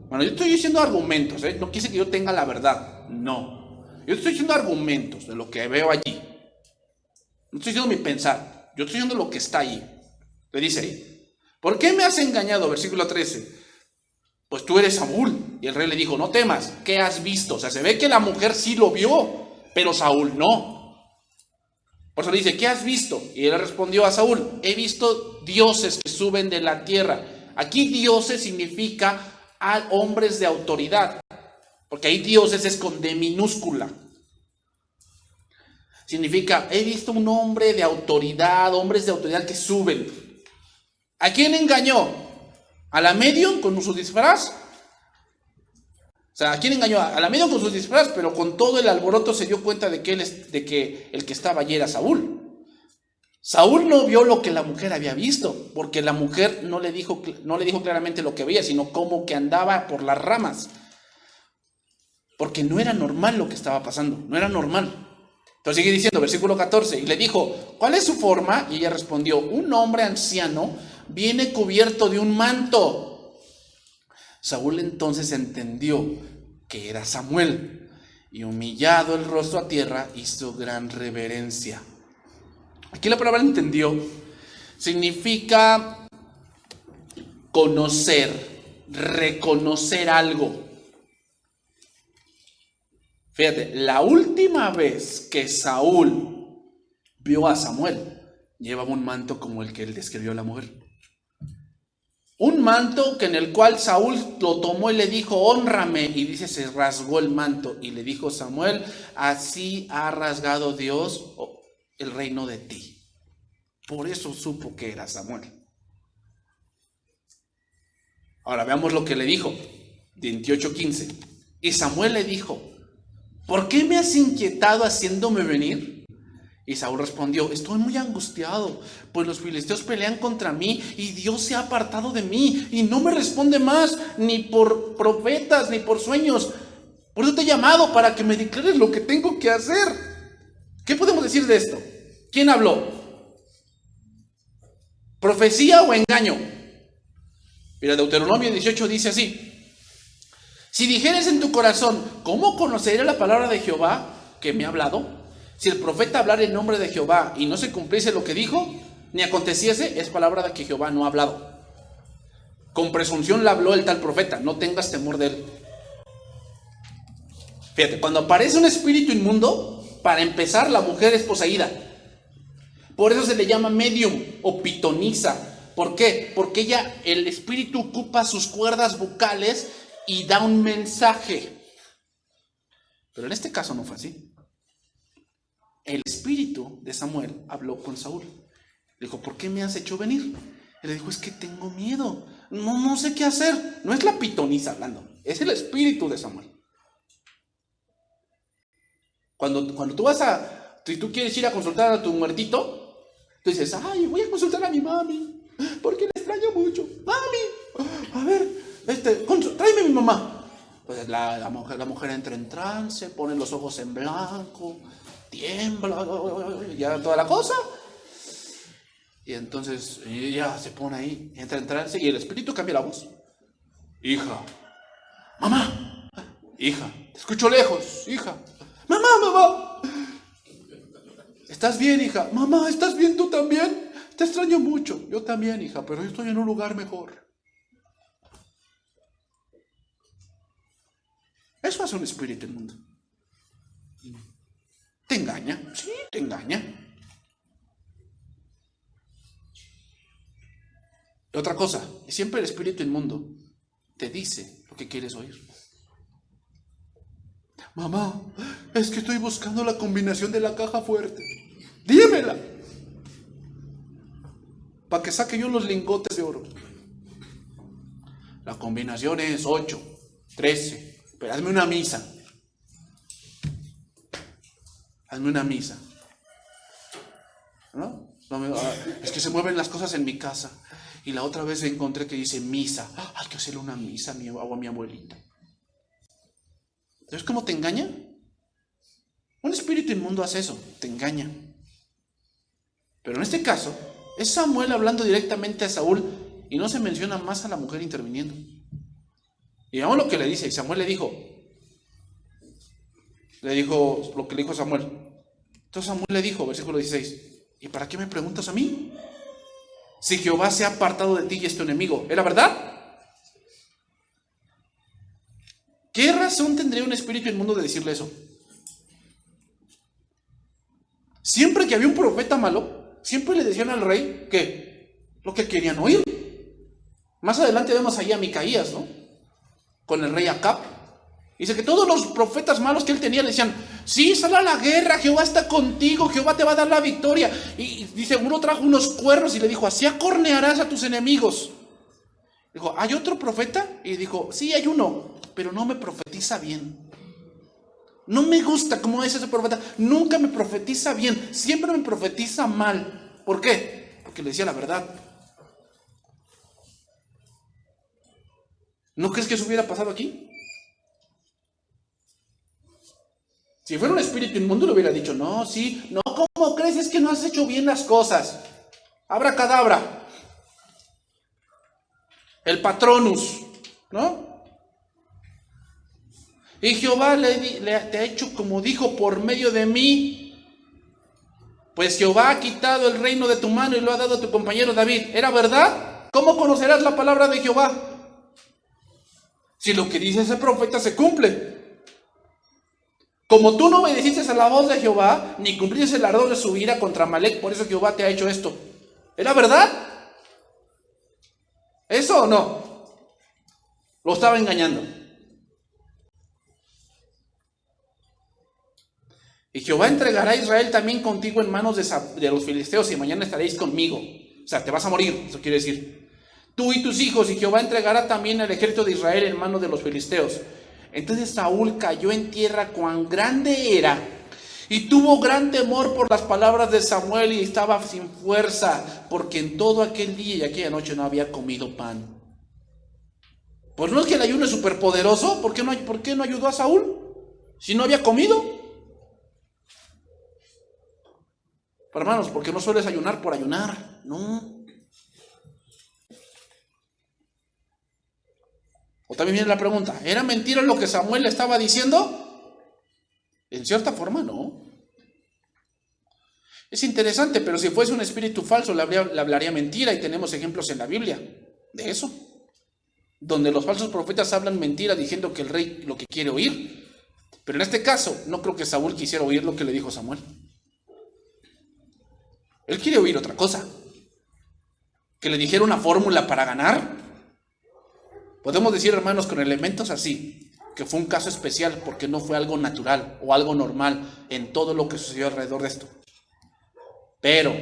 Bueno, yo estoy diciendo argumentos, no quise que yo tenga la verdad, no. Yo estoy diciendo argumentos de lo que veo allí. No estoy diciendo mi pensar, yo estoy diciendo lo que está ahí. Le dice ahí, ¿por qué me has engañado? Versículo 13. Pues tú eres Saúl. Y el rey le dijo, no temas, ¿qué has visto? O sea, se ve que la mujer sí lo vio, pero Saúl no. Por eso le dice, ¿qué has visto? Y él respondió a Saúl, he visto dioses que suben de la tierra. Aquí dioses significa a hombres de autoridad, porque ahí dioses es con D minúscula. Significa, he visto un hombre de autoridad, hombres de autoridad que suben. ¿A quién engañó? ¿A la medium con su disfraz? O sea, ¿a quién engañó? A la medium con su disfraz, pero con todo el alboroto se dio cuenta de que el que estaba allí era Saúl. Saúl no vio lo que la mujer había visto, porque la mujer no le dijo claramente lo que veía, sino como que andaba por las ramas. Porque no era normal lo que estaba pasando, no era normal. Entonces sigue diciendo, versículo 14, y le dijo, ¿cuál es su forma? Y ella respondió, un hombre anciano viene cubierto de un manto. Saúl entonces entendió que era Samuel, y humillado el rostro a tierra, hizo gran reverencia. Aquí la palabra entendió significa conocer, reconocer algo. Fíjate, la última vez que Saúl vio a Samuel, llevaba un manto como el que él describió a la mujer. Un manto que en el cual Saúl lo tomó y le dijo, hónrame. Y dice, se rasgó el manto. Y le dijo Samuel, así ha rasgado Dios el reino de ti. Por eso supo que era Samuel. Ahora veamos lo que le dijo. 28:15. Y Samuel le dijo, ¿por qué me has inquietado haciéndome venir? Y Saúl respondió: estoy muy angustiado, pues los filisteos pelean contra mí y Dios se ha apartado de mí y no me responde más, ni por profetas, ni por sueños. Por eso te he llamado, para que me declares lo que tengo que hacer. ¿Qué podemos decir de esto? ¿Quién habló? ¿Profecía o engaño? Mira, Deuteronomio 18 dice así: si dijeres en tu corazón, ¿cómo conoceré la palabra de Jehová que me ha hablado? Si el profeta hablara en nombre de Jehová y no se cumpliese lo que dijo, ni aconteciese, es palabra de que Jehová no ha hablado. Con presunción la habló el tal profeta, no tengas temor de él. Fíjate, cuando aparece un espíritu inmundo, para empezar, la mujer es poseída. Por eso se le llama medium o pitonisa. ¿Por qué? Porque el espíritu ocupa sus cuerdas vocales y da un mensaje. Pero en este caso no fue así. El espíritu de Samuel habló con Saúl. Le dijo: ¿por qué me has hecho venir? Él le dijo: es que tengo miedo. No sé qué hacer. No es la pitonisa hablando, es el espíritu de Samuel. Cuando tú si tú quieres ir a consultar a tu muertito, tú dices: ay, voy a consultar a mi mami, porque le extraño mucho. Mami, a ver, tráeme a mi mamá. Pues la mujer entra en trance, pone los ojos en blanco, tiembla, ya toda la cosa. Y entonces ella se pone ahí, entra en trance y el espíritu cambia la voz. Hija, mamá, hija, te escucho lejos, hija. Mamá, ¿estás bien, hija? Mamá, ¿estás bien tú también? Te extraño mucho. Yo también, hija, pero yo estoy en un lugar mejor. Eso hace un espíritu inmundo. ¿Te engaña? Sí, te engaña. Y otra cosa, siempre el espíritu inmundo te dice lo que quieres oír. Mamá, es que estoy buscando la combinación de la caja fuerte. Dímela, para que saque yo los lingotes de oro. La combinación es 8, 13. Pero hazme una misa. Hazme una misa. ¿No? Es que se mueven las cosas en mi casa. Y la otra vez encontré que dice misa. Hay que hacerle una misa a mi abuelita. ¿Sabes cómo te engaña? Un espíritu inmundo hace eso, te engaña. Pero en este caso, es Samuel hablando directamente a Saúl y no se menciona más a la mujer interviniendo. Y veamos lo que le dice. Y Samuel le dijo lo que le dijo Samuel. Entonces Samuel le dijo, versículo 16: ¿y para qué me preguntas a mí? Si Jehová se ha apartado de ti y es tu enemigo, ¿era verdad? ¿Qué razón tendría un espíritu inmundo de decirle eso? Siempre que había un profeta malo, siempre le decían al rey que lo que querían oír. Más adelante vemos ahí a Micaías, ¿no? Con el rey Acab. Dice que todos los profetas malos que él tenía le decían: sí, sal a la guerra, Jehová está contigo, Jehová te va a dar la victoria. Y dice, uno trajo unos cuernos y le dijo: así acornearás a tus enemigos. Dijo: ¿hay otro profeta? Y dijo: sí, hay uno, pero no me profetiza bien. No me gusta cómo es ese profeta. Nunca me profetiza bien, siempre me profetiza mal. ¿Por qué? Porque le decía la verdad. ¿No crees que eso hubiera pasado aquí? Si fuera un espíritu inmundo le hubiera dicho: no, sí, no, ¿cómo crees? Es que no has hecho bien las cosas. Abracadabra. El patronus, ¿no? Y Jehová te ha hecho como dijo por medio de mí. Pues Jehová ha quitado el reino de tu mano y lo ha dado a tu compañero David. ¿Era verdad? ¿Cómo conocerás la palabra de Jehová? Si lo que dice ese profeta se cumple. Como tú no obedeciste a la voz de Jehová, ni cumpliste el ardor de su ira contra Amalec, por eso Jehová te ha hecho esto. ¿Era verdad? ¿Eso o no? Lo estaba engañando. Y Jehová entregará a Israel también contigo en manos de los filisteos, y mañana estaréis conmigo. O sea, te vas a morir, eso quiere decir. Tú y tus hijos, y Jehová entregará también al ejército de Israel en manos de los filisteos. Entonces Saúl cayó en tierra cuán grande era, Y tuvo gran temor por las palabras de Samuel y estaba sin fuerza, porque en todo aquel día y aquella noche no había comido pan. Pues no es que el ayuno es superpoderoso. ¿Por qué no ayudó a Saúl si no había comido? Pero hermanos, porque no sueles ayunar por ayunar, no. O también viene la pregunta, ¿era mentira lo que Samuel le estaba diciendo? En cierta forma, no. Es interesante, pero si fuese un espíritu falso le hablaría mentira, y tenemos ejemplos en la Biblia de eso, donde los falsos profetas hablan mentira diciendo que el rey lo que quiere oír. Pero en este caso, no creo que Saúl quisiera oír lo que le dijo Samuel. Él quiere oír otra cosa. Que le dijera una fórmula para ganar. Podemos decir, hermanos, con elementos así, que fue un caso especial porque no fue algo natural o algo normal en todo lo que sucedió alrededor de esto. Pero,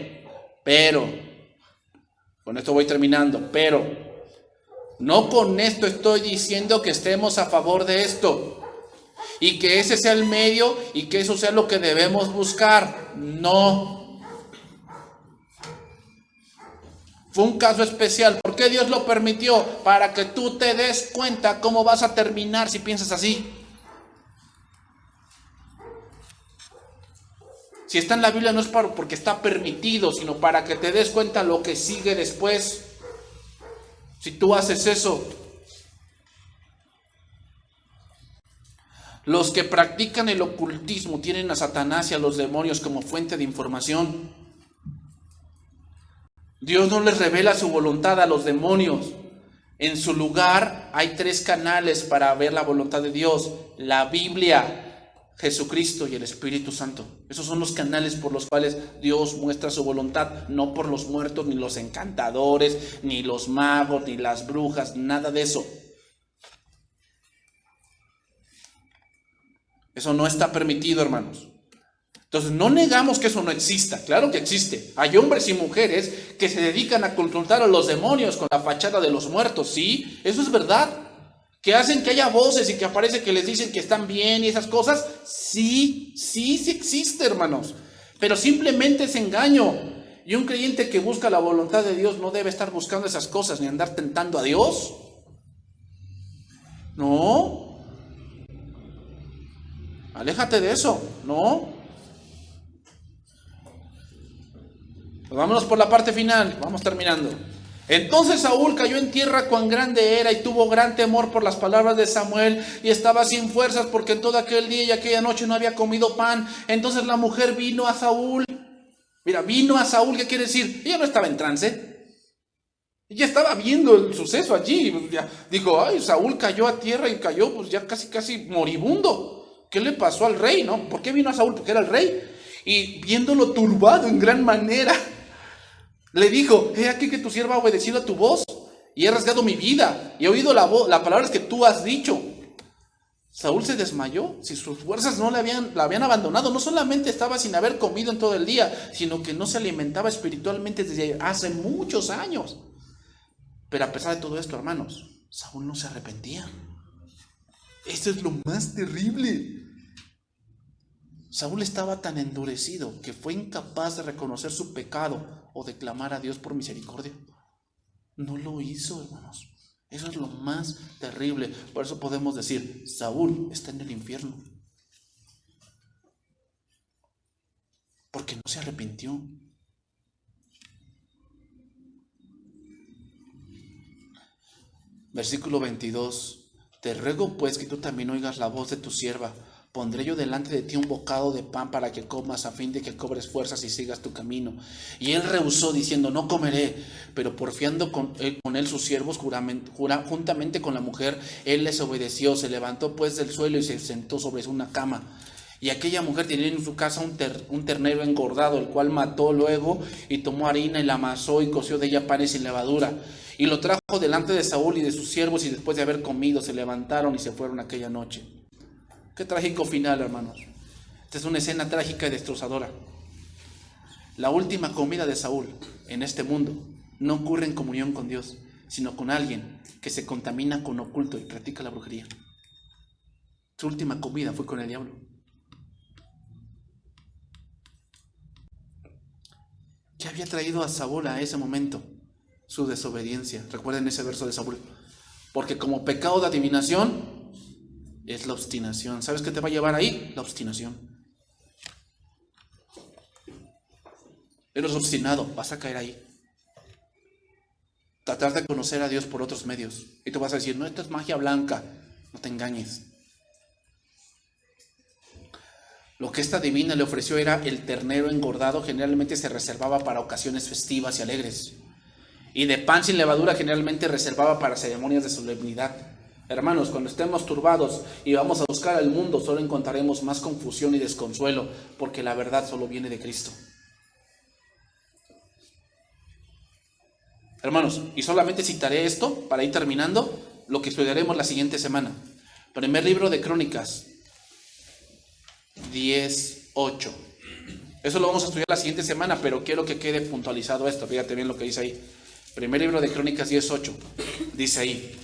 con esto voy terminando, pero no con esto estoy diciendo que estemos a favor de esto y que ese sea el medio y que eso sea lo que debemos buscar. No. Fue un caso especial. ¿Por qué Dios lo permitió? Para que tú te des cuenta cómo vas a terminar si piensas así. Si está en la Biblia no es porque está permitido, sino para que te des cuenta lo que sigue después. Si tú haces eso, los que practican el ocultismo tienen a Satanás y a los demonios como fuente de información. Dios no les revela su voluntad a los demonios. En su lugar hay 3 canales para ver la voluntad de Dios: la Biblia, Jesucristo y el Espíritu Santo. Esos son los canales por los cuales Dios muestra su voluntad, no por los muertos, ni los encantadores, ni los magos, ni las brujas, nada de eso. Eso no está permitido, hermanos. Entonces, no negamos que eso no exista, claro que existe. Hay hombres y mujeres que se dedican a consultar a los demonios con la fachada de los muertos, sí, eso es verdad. Que hacen que haya voces y que aparece que les dicen que están bien y esas cosas, sí existe, hermanos. Pero simplemente es engaño. Y un creyente que busca la voluntad de Dios no debe estar buscando esas cosas ni andar tentando a Dios. No. Aléjate de eso, no. Pues vámonos por la parte final, vamos terminando. Entonces Saúl cayó en tierra cuán grande era y tuvo gran temor por las palabras de Samuel y estaba sin fuerzas porque en todo aquel día y aquella noche no había comido pan. Entonces la mujer vino a Saúl. Mira, vino a Saúl, ¿qué quiere decir? Ella no estaba en trance. Ella estaba viendo el suceso allí. Ya dijo, ay, Saúl cayó a tierra y cayó pues ya casi moribundo. ¿Qué le pasó al rey? ¿No? ¿Por qué vino a Saúl? Porque era el rey. Y viéndolo turbado en gran manera, le dijo, he aquí que tu sierva ha obedecido a tu voz y he rasgado mi vida y he oído las palabras que tú has dicho. Saúl se desmayó, si sus fuerzas no la habían abandonado. No solamente estaba sin haber comido en todo el día, sino que no se alimentaba espiritualmente desde hace muchos años. Pero a pesar de todo esto, hermanos, Saúl no se arrepentía. Esto es lo más terrible. Saúl estaba tan endurecido que fue incapaz de reconocer su pecado o de clamar a Dios por misericordia. No lo hizo, hermanos. Eso es lo más terrible. Por eso podemos decir, Saúl está en el infierno. Porque no se arrepintió. Versículo 22. Te ruego pues que tú también oigas la voz de tu sierva. Pondré yo delante de ti un bocado de pan para que comas a fin de que cobres fuerzas y sigas tu camino. Y él rehusó diciendo, no comeré. Pero porfiando con él sus siervos juntamente con la mujer, él les obedeció. Se levantó pues del suelo y se sentó sobre una cama. Y aquella mujer tenía en su casa un ternero engordado, el cual mató luego y tomó harina y la amasó y coció de ella panes sin levadura. Y lo trajo delante de Saúl y de sus siervos, y después de haber comido se levantaron y se fueron aquella noche. Qué trágico final, hermanos. Esta es una escena trágica y destrozadora. La última comida de Saúl en este mundo no ocurre en comunión con Dios, sino con alguien que se contamina con oculto y practica la brujería. Su última comida fue con el diablo. ¿Qué había traído a Saúl a ese momento? Su desobediencia. Recuerden ese verso de Saúl. Porque como pecado de adivinación es la obstinación. ¿Sabes qué te va a llevar ahí? La obstinación. Eres obstinado, vas a caer ahí. Tratar de conocer a Dios por otros medios. Y tú vas a decir, no, esto es magia blanca. No te engañes. Lo que esta divina le ofreció era el ternero engordado. Generalmente se reservaba para ocasiones festivas y alegres. Y de pan sin levadura generalmente reservaba para ceremonias de solemnidad. Hermanos, cuando estemos turbados y vamos a buscar al mundo, solo encontraremos más confusión y desconsuelo, porque la verdad solo viene de Cristo. Hermanos, y solamente citaré esto para ir terminando lo que estudiaremos la siguiente semana. Primer libro de Crónicas 10:8. Eso lo vamos a estudiar la siguiente semana, pero quiero que quede puntualizado esto. Fíjate bien lo que dice ahí. Primer libro de Crónicas 10:8. Dice ahí: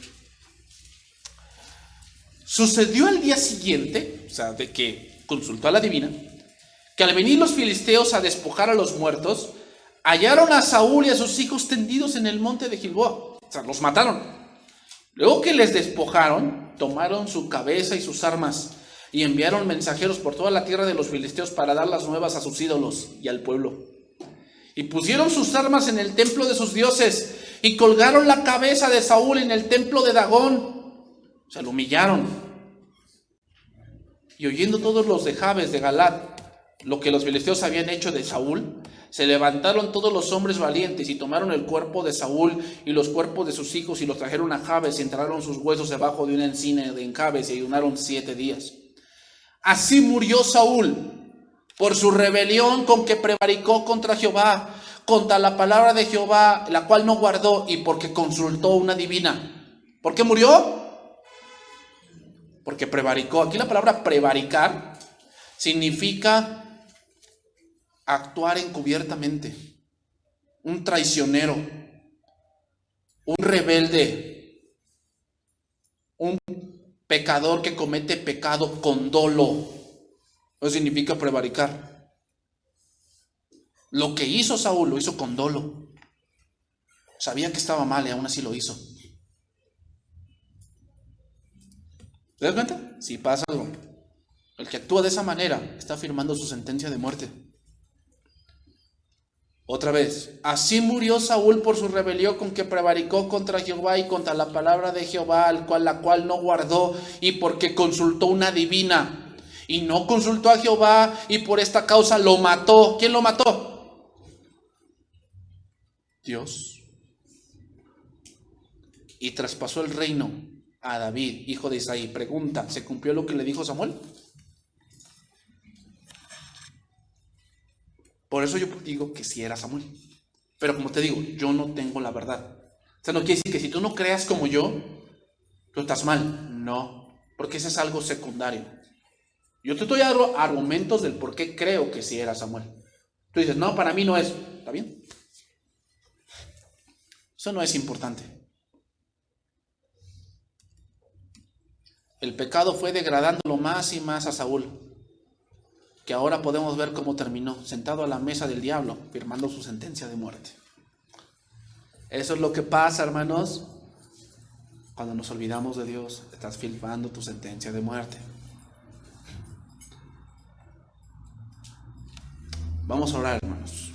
sucedió al día siguiente, o sea, de que consultó a la divina, que al venir los filisteos a despojar a los muertos, hallaron a Saúl y a sus hijos tendidos en el monte de Gilboa. O sea, los mataron. Luego que les despojaron, tomaron su cabeza y sus armas y enviaron mensajeros por toda la tierra de los filisteos para dar las nuevas a sus ídolos y al pueblo. Y pusieron sus armas en el templo de sus dioses y colgaron la cabeza de Saúl en el templo de Dagón. O sea, lo humillaron. Y oyendo todos los de Jabes de Galat lo que los filisteos habían hecho de Saúl, se levantaron todos los hombres valientes y tomaron el cuerpo de Saúl y los cuerpos de sus hijos y los trajeron a Jabes y enterraron sus huesos debajo de una encina en Jabes y ayunaron 7 días. Así murió Saúl por su rebelión con que prevaricó contra Jehová, contra la palabra de Jehová, la cual no guardó, y porque consultó una divina. ¿Por qué murió? Porque prevaricó. Aquí la palabra prevaricar significa actuar encubiertamente, un traicionero, un rebelde, un pecador que comete pecado con dolo. Eso significa prevaricar. Lo que hizo Saúl lo hizo con dolo. Sabía que estaba mal y aún así lo hizo. ¿Te das cuenta? Si pasa algo. El que actúa de esa manera está firmando su sentencia de muerte. Otra vez, así murió Saúl por su rebelión con que prevaricó contra Jehová y contra la palabra de Jehová, la cual no guardó, y porque consultó una divina, y no consultó a Jehová, y por esta causa lo mató. ¿Quién lo mató? Dios. Y traspasó el reino a David, hijo de Isaí. Pregunta, ¿se cumplió lo que le dijo Samuel? Por eso yo digo que sí era Samuel. Pero como te digo, yo no tengo la verdad. O sea, no quiere decir que si tú no creas como yo, tú estás mal. No, porque ese es algo secundario. Yo te estoy dando argumentos del por qué creo que sí era Samuel. Tú dices, no, para mí no es. ¿Está bien? Eso no es importante. El pecado fue degradándolo más y más a Saúl, que ahora podemos ver cómo terminó, sentado a la mesa del diablo, firmando su sentencia de muerte. Eso es lo que pasa, hermanos, cuando nos olvidamos de Dios. Estás firmando tu sentencia de muerte. Vamos a orar, hermanos.